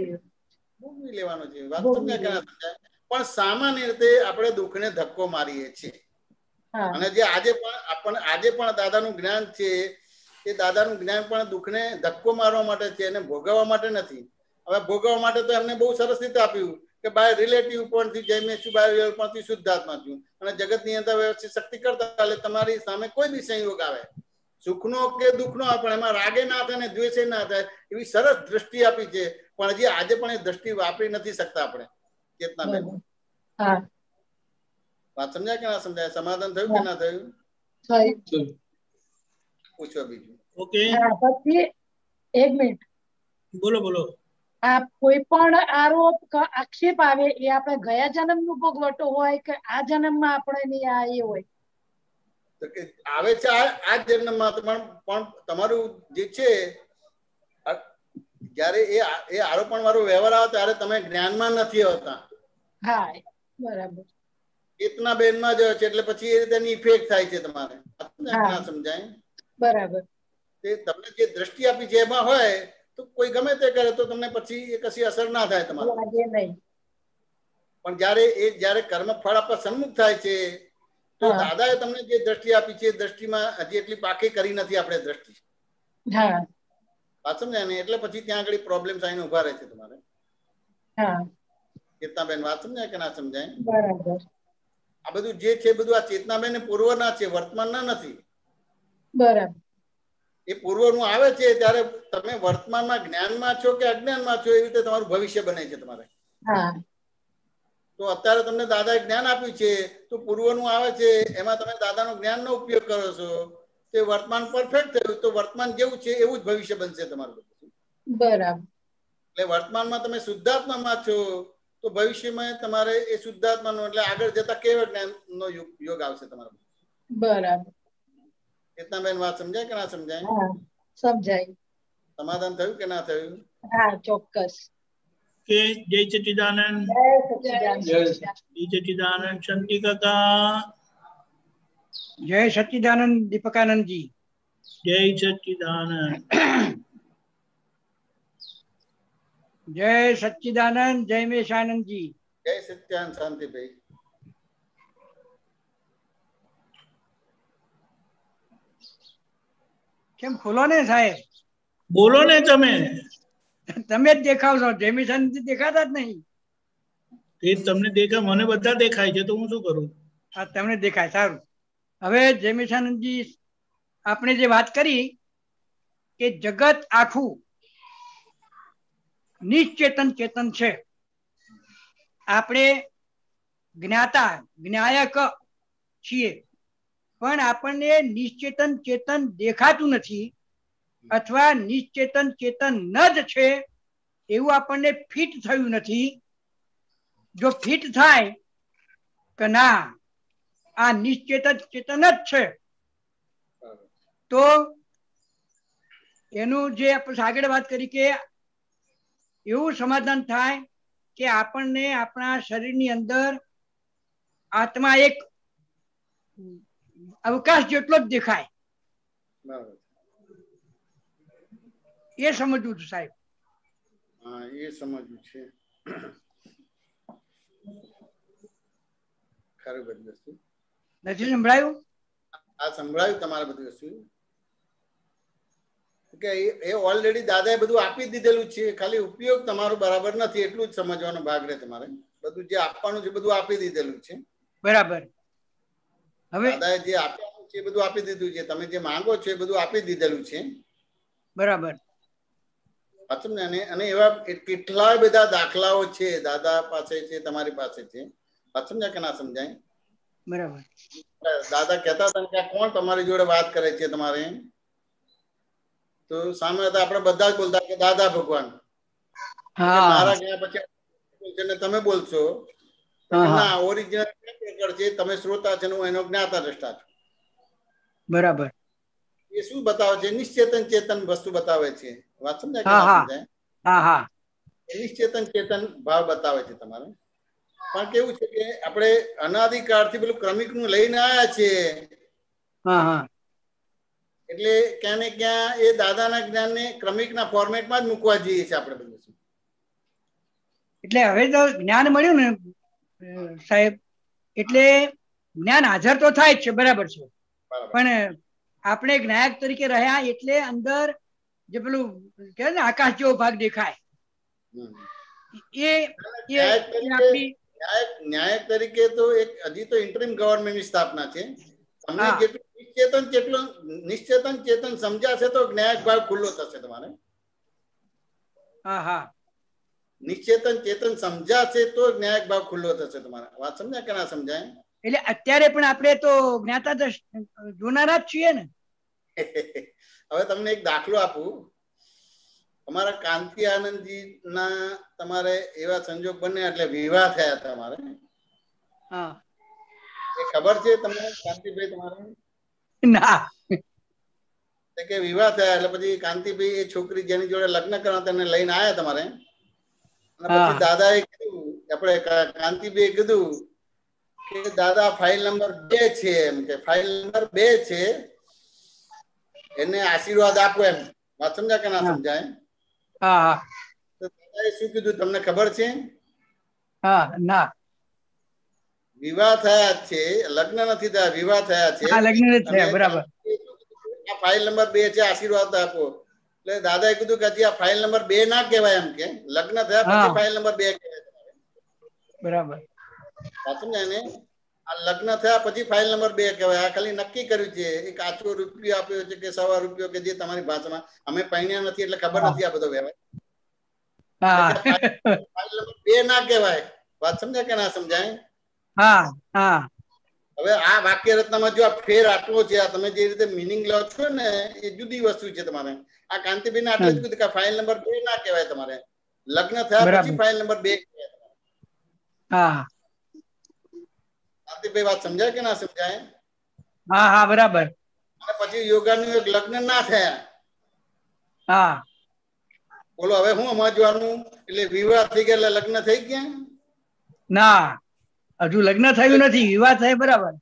લેવાનો છે. વાત સમજાય કે ના સમજાય? પણ સામાન્ય રીતે આપણે દુઃખને ધક્કો મારીએ છીએ. અને જે આજે પણ દાદાનું જ્ઞાન છે એ દાદાનું જ્ઞાન પણ દુઃખને ધક્કો મારવા માટે છે, એને ભોગવવા માટે નથી. હવે ભોગવવા માટે તો એમને બહુ સરસ રીતે આપ્યું કે બાય રિલેટિવ પોઈન્ટથી જઈને છું, બાય રિયલ પોઈન્ટથી શુદ્ધાત્મા છું, અને જગતની અંદર વ્યવસ્થિત શક્તિ કરતા એટલે તમારી સામે કોઈ બી સંયોગ આવે, સુખનો કે દુઃખનો, પણ એમાં રાગે ના થાય ને દ્વેષે ના થાય એવી સરસ દ્રષ્ટિ આપી છે. પણ હજી આજે પણ એ દ્રષ્ટિ વાપરી નથી શકતા આપણે. ચેતનાબેન, વાત સમજાય કે ના સમજાય? સમાધાન થયું કે ના થયું? પૂછો બીજું. ઓકે, પછી એક મિનિટ, બોલો બોલો. આ કોઈ પણ આરોપ આક્ષેપ આવે એ આપણે ગયા જન્મ નું ભોગવટો હોય કે આ જન્મમાં આપણે નહીં આ એ હોય? આવે છે આ જન્મમાં, પણ તમારું જે છે જયારે એ આરોપણ વાળો વ્યવહાર આવે ત્યારે તમે જ્ઞાનમાં નથી હોતા. હા, બરાબર. ચેતનાબેન માં જ છે એટલે પછી એ રીતે ઇફેક્ટ થાય છે તમારે. ના સમજાય? બરાબર. તે તમને જે દ્રષ્ટિ આપી છે એમાં હોય તો કોઈ ગમે તે કરે તો તમને પછી એ કશી અસર ના થાય તમારે. પણ જયારે કર્મ ફળ આપવા સન્મુખ થાય છે તો દાદાએ તમને જે દ્રષ્ટિ આપી છે એ દ્રષ્ટિમાં હજી એટલી પાકી કરી નથી આપણે દ્રષ્ટિ. વાત સમજાય ને? એટલે પછી ત્યાં આગળ પ્રોબ્લેમ આવીને ઉભા રહે છે તમારે. ચેતનાબેન, વાત સમજાય કે ના સમજાય? બરાબર. આ બધું જે છે બધું આ ચેતનાબેન પૂર્વના છે, વર્તમાનના નથી. બરાબર. એ પૂર્વનું આવે છે ત્યારે તમે વર્તમાનમાં જ્ઞાનમાં છો કે અજ્ઞાનમાં છો એ રીતે તમારું ભવિષ્ય બને છે તમારે. તો અત્યારે તમને દાદાએ જ્ઞાન આપ્યું છે તો પૂર્વનું આવે છે એમાં તમે દાદાનો જ્ઞાનનો ઉપયોગ કરો છો, તે વર્તમાન પરફેક્ટ થયું તો વર્તમાન જેવું છે એવું જ ભવિષ્ય બનશે તમારું. બરાબર. એટલે વર્તમાનમાં તમે શુદ્ધાત્મામાં છો તો ભવિષ્યમાં તમારે એ શુદ્ધાત્માનો એટલે આગળ જતા કેવા જ્ઞાનનો યોગ આવશે તમારો. બરાબર. ચેતનાબેન, વાત સમજાય કે ના સમજાય? સમજાય. સમાધાન થયું કે ના થયું? હા, ચોક્કસ. કે જય સચ્ચિદાનંદ. જય સચ્ચિદાનંદ. શાંતિ કાકા. જય સચ્ચિદાનંદ દીપકાનંદજી. જય સચ્ચિદાનંદ. જય સચ્ચિદાનંદ. જય મેશાનંદજી. જય સત્યાન શાંતિભાઈ. કેમ ખોલો ને સાહેબ? બોલો ને તમે. તમે જ દેખાવ છો, જયમિશાનંદજી દેખાતા જ નહીં. એ તમને દેખાય, મને બધા દેખાય છે તો હું શું કરું? હા, તમને દેખાય. સારું. હવે જયમિશાનંદજી આપણે જે વાત કરી કે જગત આખું નિશ્ચેતન ચેતન છે, આપણે જ્ઞાતા જ્ઞાયક છીએ, પણ આપણને નિશ્ચેતન ચેતન દેખાતું નથી અથવા નિશ્ચેતન ચેતન ન જ છે એવું આપણને ફિટ થયું નથી. જો ફિટ થાય કે ના આ નિશ્ચેતન ચેતન જ છે તો એનું જે આપણે આગળ વાત કરી કે એવું સમાધાન થાય કે આપણને આપણા શરીરની અંદર આત્મા એક અવકાશ જેટલો જ દેખાય. એ સમજવું છે સાહેબ. હા, એ સમજવું છે. ખરું બધી વસ્તુ નથી સંભળાયું? આ સંભળાયું તમારે બધી વસ્તુ કે એ ઓલરેડી દાદાએ બધું આપી દીધેલું છે, ખાલી ઉપયોગ તમારો બરાબર નથી એટલું જ સમજવાનો ભાગ રહે તમારે. બધું જે આપવાનું છે બધું આપી દીધેલું છે. બરાબર. હવે દાદાએ જે આપવાનું છે બધું આપી દીધું છે, તમે જે માંગો છો એ બધું આપી દીધેલું છે. બરાબર. અને એવા કેટલાય બધા દાખલાઓ છે દાદા પાસે છે, તમારી પાસે છે. સમજાય કે ના સમજાય? બરાબર. દાદા કહેતા હતા કે કોણ તમારી જોડે વાત કરે છે તમારે? તો સામે હતા આપણે બધા જ બોલતા કે દાદા ભગવાન. મારા ગયા પછી તમે બોલશો ના, ઓરિજિનલ છે, તમે શ્રોતા છે, હું એનો જ્ઞાતા દ્રષ્ટા છું. બરાબર. એ શું બતાવે છે? નિશ્ચેતન ચેતન વસ્તુ બતાવે છે. વાત સમજાય કે હા ના હા સમજાય? હા હા નિશ્ચેતન ચેતન ભાવ બતાવે છે તમારે. પણ કેવું છે કે આપણે અનાદિકાળથી પેલું ક્રમિક નું લઈને આવ્યા છીએ, હા હા એટલે ક્યાં ને ક્યાં એ દાદાના જ્ઞાનને ક્રમિકના ફોર્મેટમાં જ મૂકવા જઈએ છીએ આપણે બધું. એટલે હવે તો જ્ઞાન મળ્યું ને સાહેબ, એટલે જ્ઞાન હાજર તો થાય જ છે, બરાબર છે, બરાબર. પણ આપણે જ્ઞાયક તરીકે રહ્યા એટલે અંદર જે પેલું કહેવાય ને આકાશ જેવો ભાગ દેખાય, હમ. એ એ ન્યાયક તરીકે આપણી ન્યાયક તરીકે તો એક હજી તો ઇન્ટરિમ ગવર્નમેન્ટની સ્થાપના છે. તમને હા જેટલું નિશ્ચેતન ચેતન સમજાશે તો ન્યાયક ભાવ ખુલ્લો થશે તમારે. હા હા નિશ્ચેતન ચેતન સમજાશે તો ન્યાયક ભાવ ખુલ્લો થશે તમારે. વાત સમજાય કે ના સમજાય? એટલે અત્યારે પણ આપણે તો જ્ઞાતા જોનારા જ છીએ ને. હવે તમને એક દાખલો આપું. તમારા કાંતિ આનંદજી ના તમારે એવા સંજોગ બન્યા એટલે વિવાહ થયા તમારે. હા એ ખબર છે તમને કાંતિભાઈ તમારે? ના કે વિવાહ થયા એટલે પછી કાંતિભાઈ એ છોકરી જેની જોડે લગ્ન કરવા તેને લઈને આવ્યા તમારે, અને પછી હા દાદાએ કીધું, આપણે કાંતિભાઈ કીધું કે દાદા ફાઇલ નંબર 2 છે, એમ કે ફાઇલ નંબર 2 છે, એને આશીર્વાદ આપો એમ. વાત સમજાય કે ના હા સમજાય? હા હા તો દાદાએ શું કીધું તમને ખબર છે? હા ના વિવાહ થયા છે, લગ્ન નથી થયા, વિવાહ થયા છે, હા લગ્ન નથી અને થયા, બરાબર. આ ફાઇલ નંબર 2 છે, આશીર્વાદ આપો. એટલે દાદાએ કીધું કે હજી આ ફાઇલ નંબર 2 ના કહેવાય, એમ કે લગ્ન થયા હા પછી ફાઇલ નંબર 2 કહેવાય. બરાબર. વાત સમજાય ને? આ લગ્ન થયા પછી ફાઇલ નંબર 2 કહેવાય. આ ખાલી નક્કી કર્યું છે, એક કાચો રૂપિયો આપ્યો છે કે ₹1.25 કે જે તમારી ભાષામાં. અમે પૈણ્યા નથી એટલે ખબર હા નથી આ બધો વ્યવહાર. એટલે હા કે ફાઇલ નંબર 2 ના કહેવાય. વાત સમજાય કે ના સમજાય? હા હા હવે આ વાક્ય રચનામાં જો આ ફેર આટલો છે, આ તમે જે રીતે મિનિંગ લો છો ને એ જુદી વસ્તુ છે તમારે. આ કાંતિભાઈ ને આટલે જ કીધું કે ફાઇલ નંબર 2 ના કહેવાય તમારે. લગ્ન થયા પછી બરાબર. ફાઇલ નંબર 2 કહેવાય. હા કાંતિભાઈ વાત સમજાય કે ના સમજાય? હા હા બરાબર. અને પછી યોગાનું એક લગ્ન ના થયા. હા બોલો હવે હું સમજવાનું? એટલે વિવાહ થઈ ગયા એટલે લગ્ન થઈ ગયા? ના, હજુ લગ્ન થયું નથી, વિવાહ થાય, બરાબર.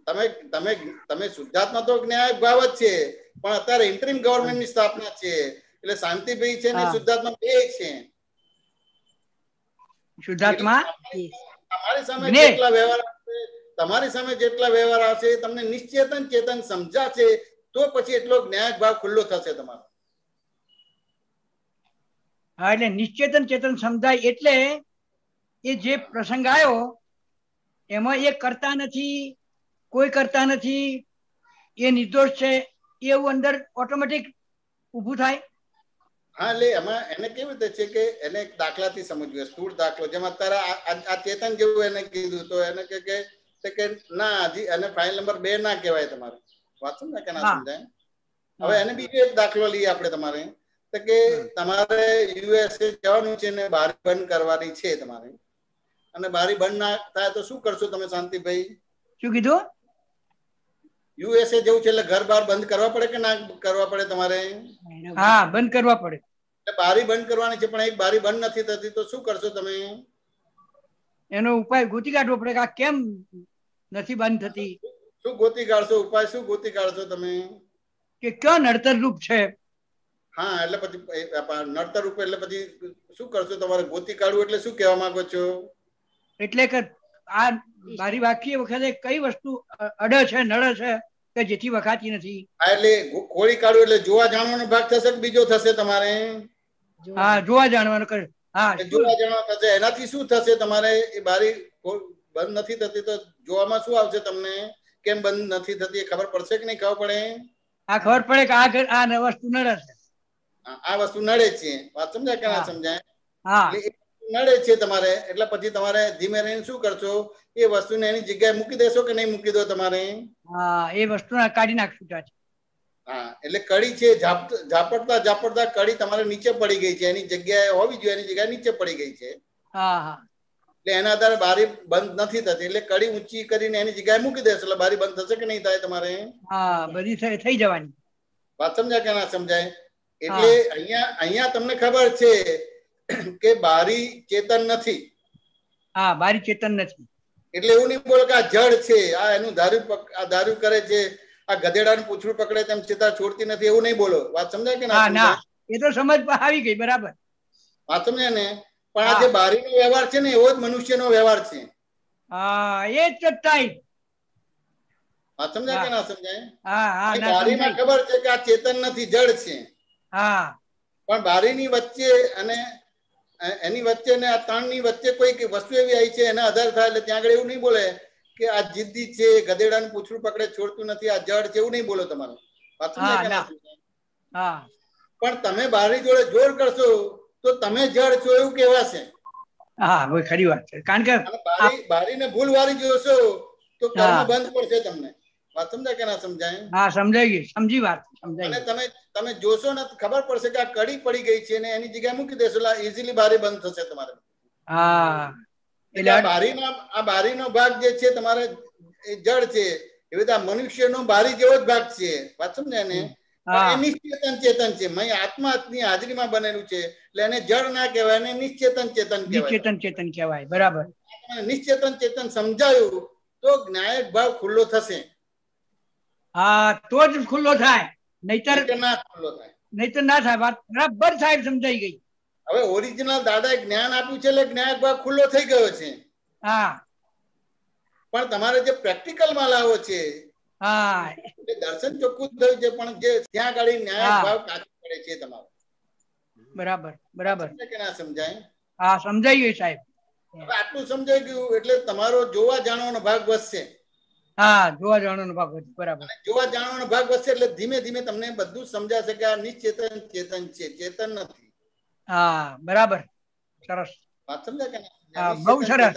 તમે તમે તમે શુદ્ધાત્મા તો ન્યાય ભાવ જ છે, પણ અત્યારે ઇન્ટરિમ ગવર્નમેન્ટની સ્થાપના છે, એટલે શાંતિભાઈ છે ને હા શુદ્ધાત્મા બે છે. એટલે શુદ્ધાત્મા તમારી સામે જ્ઞેય. જેટલા વ્યવહાર આવશે, તમારી સામે જેટલા વ્યવહાર આવશે તમને નિશ્ચેતન ચેતન સમજાશે તો પછી એટલો ન્યાય ભાવ ખુલ્લો થશે તમારો. હા એટલે નિશ્ચેતન ચેતન સમજાય એટલે એ જે પ્રસંગ આવ્યો એમાં એ કરતા નથી, કોઈ કરતા નથી, એ નિર્દોષ છે, એવું અંદર ઓટોમેટિક ઊભું થાય. હા એટલે એમાં એને કેવી રીતે છે કે એને એક દાખલાથી સમજવું, સ્થૂળ દાખલો, જેમાં અત્યારે આ ચેતન જેવું એને કીધું તો એને કે ના હજી એને ફાઇલ નંબર 2 ના કહેવાય તમારે. વાત સમજાય કે ના હા સમજાય? હવે હા એને બીજો એક દાખલો લઈએ આપણે તમારે, તો કે હા તમારે યુએસએ જવાનું છે ને બારી બંધ કરવાની છે તમારે, અને બારી બંધ ના થાય તો શું કરશો તમે શાંતિભાઈ? શું કીધું? યુએસએ જવું છે એટલે ઘર બાર બંધ કરવા પડે કે ના કરવા પડે તમારે? હા બંધ કરવા પડે. એટલે બારી બંધ કરવાની છે પણ એક બારી બંધ નથી થતી તો શું કરશો તમે? એનો ઉપાય ગોતી કાઢવો પડે કે આ કેમ નથી બંધ થતી. શું ગોતી કાઢશો? ઉપાય શું ગોતી કાઢશો તમે? કે કયો નડતર રૂપ છે. હા એટલે પછી નડતર રૂપ એટલે પછી શું કરશો તમારે? ગોતી કાઢવું એટલે શું કહેવા માંગો છો? એટલે કે આ બારી વાંકીએ વખતે કઈ વસ્તુ અડે છે, નડે છે કે જેથી વખાતી નથી. હા એટલે ખોળી કાઢવું એટલે જોવા જાણવાનો ભાગ થશે કે બીજો થશે તમારે? હા જોવા જાણવાનું કરે. હા શું જોવા જાણવા થશે. એનાથી શું થશે તમારે? એ બારી બંધ નથી થતી તો જોવામાં શું આવશે તમને? કેમ બંધ નથી થતી એ ખબર પડશે કે નહીં ખબર પડે? આ ખબર પડે કે આ વસ્તુ નડે છે. આ વસ્તુ નડે છે. વાત સમજાય કે ના હા સમજાય? હા એટલે નડે છે તમારે, એટલે પછી તમારે ધીમે રહીને શું કરશો? એ વસ્તુને એની જગ્યાએ મૂકી દેશો કે નહીં મૂકી દો તમારે? હા એ વસ્તુ કાઢી નાખશું ત્યાંથી. હા એટલે કડી છે, ઝાપડતા ઝાપડતા કડી તમારે નીચે પડી ગઈ છે, એની જગ્યાએ હોવી જોઈએ એની જગ્યાએ નીચે પડી ગઈ છે. હા હા એટલે એના આધારે બારી બંધ નથી થતી, એટલે કડી ઊંચી કરીને એની જગ્યાએ મૂકી દેશો એટલે બારી બંધ થશે કે નહીં થાય તમારે? હા, બધી થઈ જવાની. વાત સમજાય કે ના સમજાય? એટલે અહીંયા તમને ખબર છે કે બારી ચેતન નથી. હા, બારી ચેતન નથી. એટલે એવું નહીં બોલો કે આ જડ છે, આ એનું ધાર્યું કરે છે, આ ગધેડાનું પૂંછડું પકડે તેમ છતાં છોડતી નથી, એવું નહીં બોલો. વાત સમજાય કે ના સમજાય? એ તો સમજ આવી ગઈ, બરાબર. વાત સમજાય ને? પણ આ જે બારીનો વ્યવહાર છે ને એવો જ મનુષ્યનો વ્યવહાર છે. હા, એ જ થાય. વાત સમજાય કે ના સમજાય? હા, બારીમાં ખબર છે કે આ ચેતન નથી, જડ છે. હા, પણ બારીની વચ્ચે અને એની વચ્ચે ને આ ત્રણની વચ્ચે કોઈ વસ્તુ એવી આવી છે એના આધાર થાય, એટલે ત્યાં આગળ એવું નહીં બોલે કે આ જિદ્દી છે, ગધેડાનું પૂંછડું પકડે છોડતું નથી, આ જડ છે, એવું નહીં બોલો તમારું. વાત સમજાય કે ના સમજાય? હા, પણ તમે બારી જોડે જોર કરશો તો તમે જડ છો એવું કહેવાશે. હા, બહુ ખરી વાત છે. કારણ કે બારીને ભૂલ વાળી જોશો તો કર્મ બંધ પડશે તમને. વાત સમજાય કે ના સમજાય? હા, સમજાઈ ગઈ, સમજી વાત. અને તમે જોશો ને ખબર પડશે કે આ કડી પડી ગઈ છે ને એની જગ્યાએ મૂકી દેશો એટલે ઈઝીલી બારી બંધ થશે તમારે. હા, એટલે આ બારીનો ભાગ જે છે તમારે જડ છે, એવી રીતે આ મનુષ્યનો બારી જેવો જ ભાગ છે. વાત સમજાય ને? પણ એ નિશ્ચેતન ચેતન છે, આત્માની હાજરીમાં બનેલું છે, એટલે એને જડ ના કહેવાય, એને નિશ્ચેતન ચેતન કહેવાય. ચેતન કહેવાય, બરાબર. નિશ્ચેતન ચેતન સમજાયું તો જ્ઞાયક ભાવ ખુલ્લો થશે. હા, તો જ ખુલ્લો થાય, નહીતર ના ખુલ્લો થાય. નહીતર ના થાય. વાત બરાબર સાહેબ સમજાઈ ગઈ. હવે ઓરિજિનલ દાદાએ જ્ઞાન આપ્યું છે એટલે જ્ઞાયક ભાવ ખુલ્લો થઈ ગયો છે. હા, પણ તમારે જે પ્રેક્ટિકલમાં લાવો છે, હા, દર્શન ચોખ્ખું થયું છે, પણ જે ત્યાં આગળ ન્યાયક ભાવ કાચો પડે છે તમારો. બરાબર, બરાબર. કે ના સમજાય? હા, સમજાઈ ગયું સાહેબ. હવે આટલું સમજાઈ ગયું એટલે તમારો જોવા જાણવાનો ભાગ વધશે. હા, જોવા જાણવાનો ભાગ વધશે, બરાબર. જોવા જાણવાનો ભાગ વધશે એટલે ધીમે ધીમે તમને બધું સમજાશે કે આ નિશ્ચેતન ચેતન છે, ચેતન નથી. હા, બરાબર. સરસ. વાત સમજાય કે ના? હા, બહુ સરસ.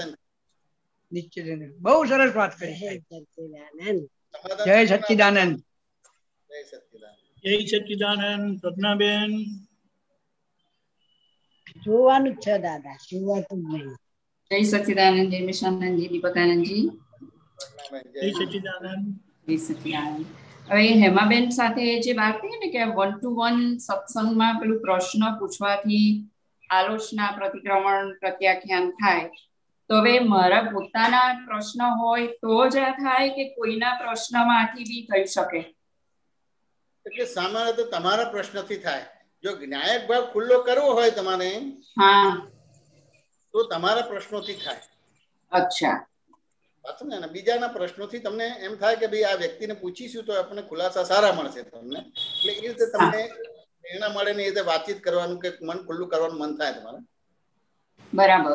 નિશ્ચિત, બહુ સરસ વાત કરી. જય સચ્ચિદાનંદ. જય સચ્ચિદાનંદ. જય સચ્ચિદાનંદ. પ્રજ્ઞાબેન જોવાનું છે દાદા, જોવાતું નહીં. જય સચ્ચિદાનંદ, જય નિશાનંદજી, દીપકાનંદજી. જય સચ્ચિદાનંદ. જય સચ્ચિદાનંદ. હવે હેમાબેન સાથે જે વાત થઈ ને કે 1 to 1 સત્સંગમાં પેલું પ્રશ્ન પૂછવાથી આલોચના, પ્રતિક્રમણ, પ્રત્યાખ્યાન થાય, તો હવે મારા પોતાના પ્રશ્ન હોય તો જ આ થાય કે કોઈના પ્રશ્નમાંથી બી થઈ શકે? એટલે સામાન્ય તો તમારા પ્રશ્નથી થાય. જો જ્ઞાયક ભાવ ખુલ્લો કરવો હોય તમારે, હા, તો તમારા પ્રશ્નોથી થાય. અચ્છા. ને બીજાના પ્રશ્નોથી તમને એમ થાય કે ભાઈ આ વ્યક્તિને પૂછીશું તો આપણને ખુલાસા સારા મળશે તમને, એટલે એ રીતે તમને પ્રેરણા મળે ને એ રીતે વાતચીત કરવાનું કે મન ખુલ્લું કરવાનું મન થાય તમારે. બરાબર.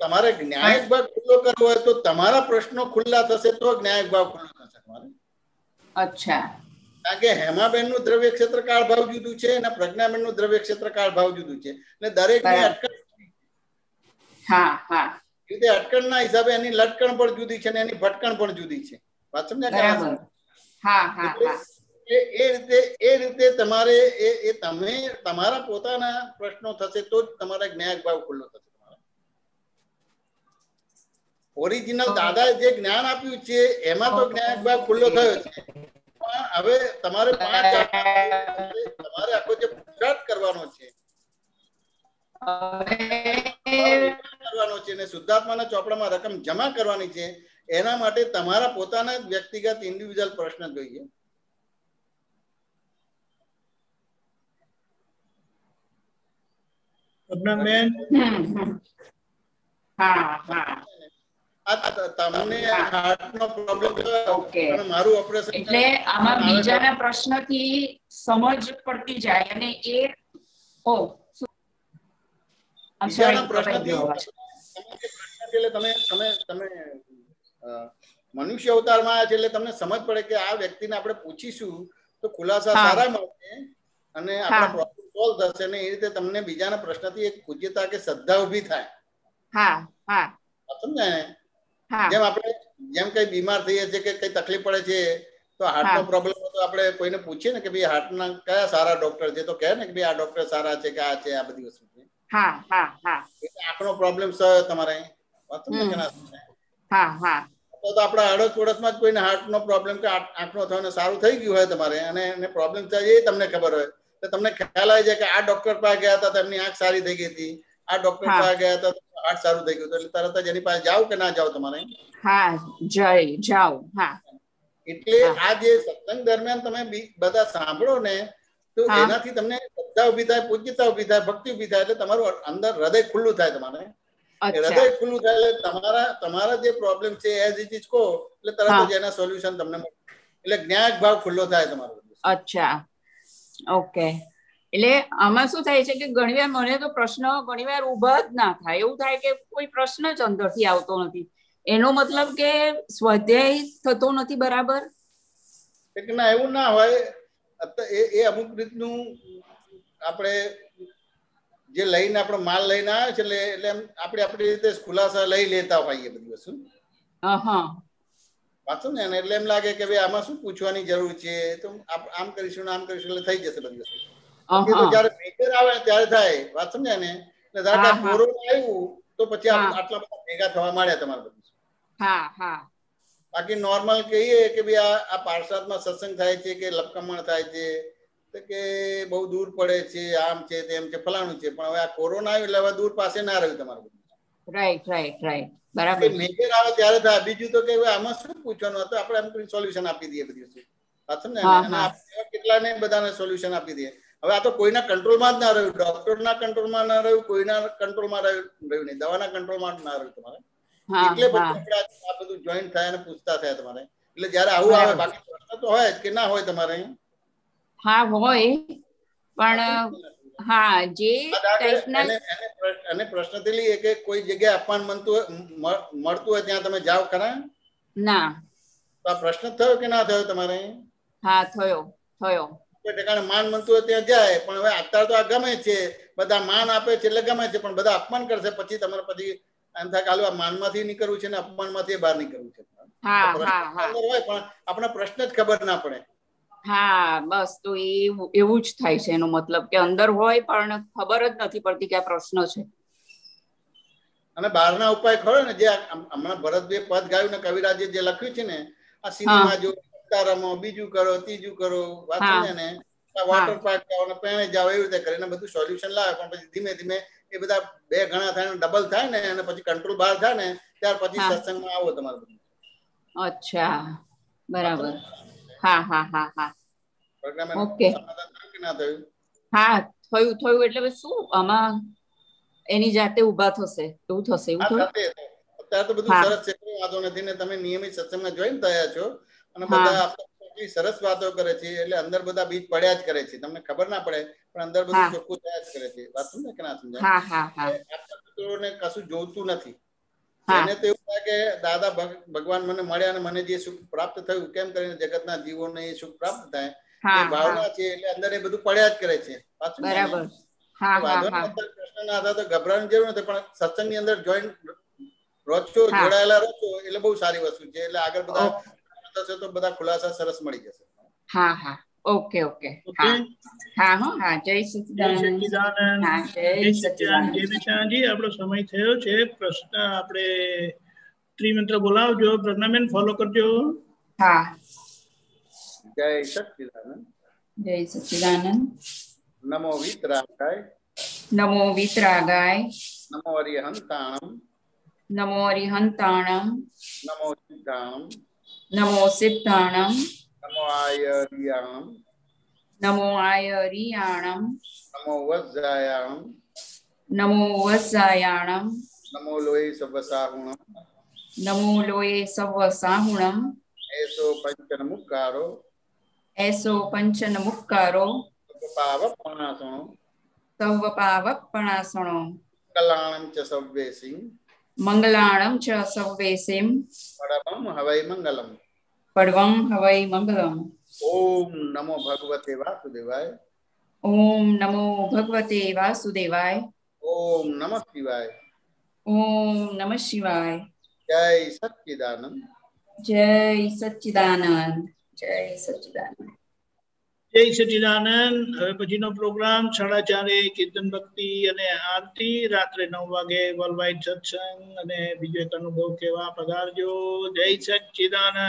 તમારે જ્ઞાયક ભાગ ખુલ્લો કરવો હોય તો તમારા પ્રશ્નો ખુલ્લા થશે તો જ્ઞાયક ભાવ ખુલ્લો થશે તમારે. અચ્છા. કારણ કે હેમાબેન નું દ્રવ્ય ક્ષેત્ર કાળ ભાવ જુદું છે અને પ્રજ્ઞાબેન નું દ્રવ્ય ક્ષેત્ર કાળ ભાવ જુદું છે, એટલે દરેક ની અટકણ. હા, હા. રીતે અટકણના હિસાબે એની લટકણ પણ જુદી છે અને એની ભટકણ પણ જુદી છે. વાત સમજ્યા? બરાબર. હા, હા, હા. એ રીતે તમારે એ તમે તમારા પોતાના પ્રશ્નો થશે તો જ તમારા જ્ઞાયક ભાવ ખુલ્લો થશે. ઓરિજિનલ દાદાએ જે જ્ઞાન આપ્યું છે એમાં તો જ્ઞાયક ભાવ ખુલ્લો થયો છે. હવે તમારે 5 તમારે આખો જે પુરુષાર્થ કરવાનો છે અને શુદ્ધાત્માના ચોપડામાં રકમ જમા કરવાની છે, એના માટે તમારા પોતાના વ્યક્તિગત ઇન્ડિવિજ્યુઅલ પ્રશ્ન જોઈએ. પ્રજ્ઞાબેન. હા, હા. તમને હાર્ટનો પ્રોબ્લેમ અને મારું ઓપરેશન, એટલે આમાં બીજાના પ્રશ્નથી સમજ પડતી જાય અને એ બીજાના પ્રશ્નથી એટલે તમે મનુષ્ય અવતારમાં આવ્યા છે એટલે તમને સમજ પડે કે આ વ્યક્તિને આપણે પૂછીશું તો ખુલાસા સારા મળશે અને આપણા પ્રોબ્લેમ સોલ્વ થશે ને એ રીતે તમને બીજાના પ્રશ્નથી એક પૂજ્યતા કે શ્રદ્ધા ઊભી થાય. હા, હા. સમજાય ને? જેમ આપણે કઈ બીમાર થઈએ છીએ કે કઈ તકલીફ પડે છે તો હાર્ટનો પ્રોબ્લેમ હોય તો આપણે કોઈને પૂછીએ ને કે ભાઈ હાર્ટના કયા સારા ડોક્ટર છે, તો કહે ને કે ભાઈ આ ડોક્ટર સારા છે કે આ છે, આ બધી વસ્તુ છે. હા, હા, હા. એટલે આંખનો પ્રોબ્લેમ તમારે વાંચો ને કે ના સમજાય? હા હા તો આપણા 68 વર્ષમાં જ કોઈને હાર્ટનો પ્રોબ્લેમ કે આંખનો થવાનો સારું થઈ ગયું હોય તમારે અને એને પ્રોબ્લેમ થાય એ તમને ખબર હોય તો તમને ખ્યાલ આવી જાય કે આ ડોક્ટર પાસે ગયા હતા તેમની આંખ સારી થઈ ગઈ હતી, આ ડોક્ટર પાસે ગયા હતા હાર્ટ સારું થઈ ગયું હતું, એટલે તરત જ એની પાસે જાવ કે ના જાવ તમારે? હા જાવ. હા એટલે આ જે સત્સંગ દરમિયાન તમે બધા સાંભળો ને તો એનાથી તમને શ્રદ્ધા ઉભી થાય, પૂજ્યતા ઉભી થાય, ભક્તિ ઉભી થાય, એટલે તમારું અંદર હૃદય ખુલ્લું થાય. તમારે હૃદય ખુલ્લું થાય એટલે તમારા જે પ્રોબ્લેમ છે એઝ ઇટ ઇઝ કહો એટલે તરત જ એના સોલ્યુશન તમને મળે, એટલે જ્ઞાન ભાવ ખુલ્લો થાય તમારો. અચ્છા ઓકે. એટલે આમાં શું થાય છે કે ઘણીવાર મને તો પ્રશ્ન ઘણીવાર ઉભા જ ના થાય, એવું થાય કે કોઈ પ્રશ્ન જ અંદરથી આવતો નથી. એનો મતલબ કે સ્વાધ્યાય થતો નથી બરાબર? ના એવું ના હોય. એ અમુક રીતનું આપણે જે લઈને આપણો માલ લઈને આવ્યો છે એટલે આપણે આપણી રીતે ખુલાસા લઈ લેતા હોઈએ બધી વસ્તુ. વાંચો ને એટલે એમ લાગે કે ભાઈ આમાં શું પૂછવાની જરૂર છે, તો આમ કરીશું આમ કરીશું એટલે થઈ જશે બધી વસ્તુ. તો જયારે મેજર આવે ત્યારે થાય. વાત સમજ્યા ને? એટલે ધારો કે કોરોના આવ્યું તો પછી આટલા બધા ભેગા થવા માંડ્યા તમારે બધું. બાકી નોર્મલ કહીએ કે ભાઈ આ પાર્ષદમાં સત્સંગ થાય છે કે લપકમણ થાય છે કે બહુ દૂર પડે છે, આમ છે તેમ છે ફલાણું છે, પણ હવે આ કોરોના આવ્યું એટલે હવે દૂર પાસે ના રહ્યું તમારું. રાઈટ બરાબર. મેજર આવે ત્યારે થાય. બીજું તો કે આમાં શું પૂછવાનું હતું, આપણે એમ સોલ્યુશન આપી દઈએ બધી વસ્તુ. અને આપણે કેટલાને બધાને સોલ્યુશન આપી દઈએ. હવે આ તો કોઈના કંટ્રોલમાં જ ના રહ્યું, ડોક્ટરના કંટ્રોલમાં ના રહ્યું, કોઈના કંટ્રોલમાં રહ્યું નહીં, દવાના કંટ્રોલમાં ના રહ્યું તમારે. એટલે પછી આપણે આ બધું જોઈન્ટ થાય અને પૂછતા થયા તમારે. એટલે જયારે આવું આવે બાકી પ્રશ્ન તો હોય જ કે ના હોય તમારે? હા હોય, પણ હા જે એને પ્રશ્નથી લઈએ કે કોઈ જગ્યાએ અપમાન મળતું હોય ત્યાં તમે જાઓ ખરા? ના. તો આ પ્રશ્ન થયો કે ના થયો તમારે? હા થયો. કોઈ ઠેકાણે માન મળતું હોય ત્યાં જાય, પણ હવે અત્યારે તો આ ગમે છે, બધા માન આપે છે એટલે ગમે છે, પણ બધા અપમાન કરશે પછી તમારે પછી એમ થાય કે આ માનમાંથી નીકળવું છે ને અપમાનમાંથી બહાર નીકળવું છે. હોય પણ આપણે પ્રશ્ન જ ખબર ના પડે. હા બસ તો એવું જ થાય છે. એનો મતલબ કે અંદર હોય પણ ખબર જ નથી પડતી કે આ પ્રશ્ન છે. અને બહારના ઉપાય ખરો ને, જે હમણાં ભરતભાઈ પદ ગાયું ને કવિરાજે જે લખ્યું છે ને, આ સિનેમા જો, રમો, બીજું કરો, ત્રીજું કરો, વાત સમજે ને, વોટર પાર્ક જાઓ ને પેણે જાઓ, એવી રીતે કરીને બધું સોલ્યુશન લાવે. પણ પછી ધીમે ધીમે એ બધા 2 ગણા થાય ને ડબલ થાય ને અને પછી કંટ્રોલ બહાર થાય ને ત્યાર પછી સત્સંગમાં આવો તમારે બધું. અચ્છા બરાબર. હા ઓકે. હા થયું એટલે શું આમાં એની જાતે ઉભા થશે એવું થશે? એવું થયું અત્યારે તો બધું સરસ છે, વાંધો નથી ને. તમે નિયમિત સત્સંગમાં જોઈન થયા છો અને બધા સરસ વાતો કરે છે, એટલે અંદર બધા બીજ પડ્યા જ કરે છે. તમને ખબર ના પડે પણ અંદર બધું ચોખ્ખું થયા જ કરે છે. વાત સમજે કે ના સમજાય? ને કશું જોતું નથી. એને તો એવું થાય કે દાદા ભગવાન મને મળ્યા અને મને જે સુખ પ્રાપ્ત થયું, કેમ કરીને જગતના જીવોને એ સુખ પ્રાપ્ત થાય એ ભાવના છે, એટલે અંદર એ બધું પડ્યા જ કરે છે. બરાબર. વાંધો નહીં, અત્યારે પ્રશ્ન ના હતા તો ગભરાવાની જરૂર નથી, પણ સત્સંગની અંદર જોડાયેલા રહો છો એટલે બહુ સારી વસ્તુ છે. એટલે આગળ બધા થશે તો બધા ખુલાસા સરસ મળી જશે. ઓકે. જય સચ્ચિદાનંદ. જય નિશાનજી. આપણો સમય થયો છે. પ્રશ્ન આપણે ત્રિમંત્ર બોલાવજો. પ્રજ્ઞાબેન ફોલો કરજો. જય સચ્ચિદાનંદ. જય સચ્ચિદાનંદ. નમો વિતરાગાય. નમો વિતરાગાય. નમો અરિહંતાણમ. નમો અરિહંતાણમ. નમો સિદ્ધાણમ. નમો સિદ્ધાણમ. નમો આયરિયાણમ. નમો આયરિયાણમ. નમો વજ્જાયાણમ. નમો વજ્જાયાણમ. નમો લોય સવસાહુણમ. નમો લોય સવસાહુણમ. એસો પંચન મુક્કારો. એસો પંચન મુક્કારો. પાવપણાસણો. તવ પાવપણાસણો. મંગલાણમ ચ સવ્વેસિં. મંગલાણમ ચ સવ્વેસિં. પડવમ હવૈ મંગલમ. પડવમ હવૈ મંગલમ. ઓમ નમો ભગવતે વાસુદેવાય. ઓમ નમો ભગવતે વાસુદેવાય. ઓમ નમઃ શિવાય. ઓમ નમઃ શિવાય. જય સચ્ચિદાનંદ. જય સચ્ચિદાનંદ. જય સચ્ચિદાનંદ. જય સચિદાનંદ. હવે પછીનો પ્રોગ્રામ 4:30 કીર્તન ભક્તિ અને આરતી, રાત્રે 9 વાગે વર્લ્ડ વાઇડ સત્સંગ અને બીજો એક અનુભવ કેવા પધારજો. જય સચિદાનંદ.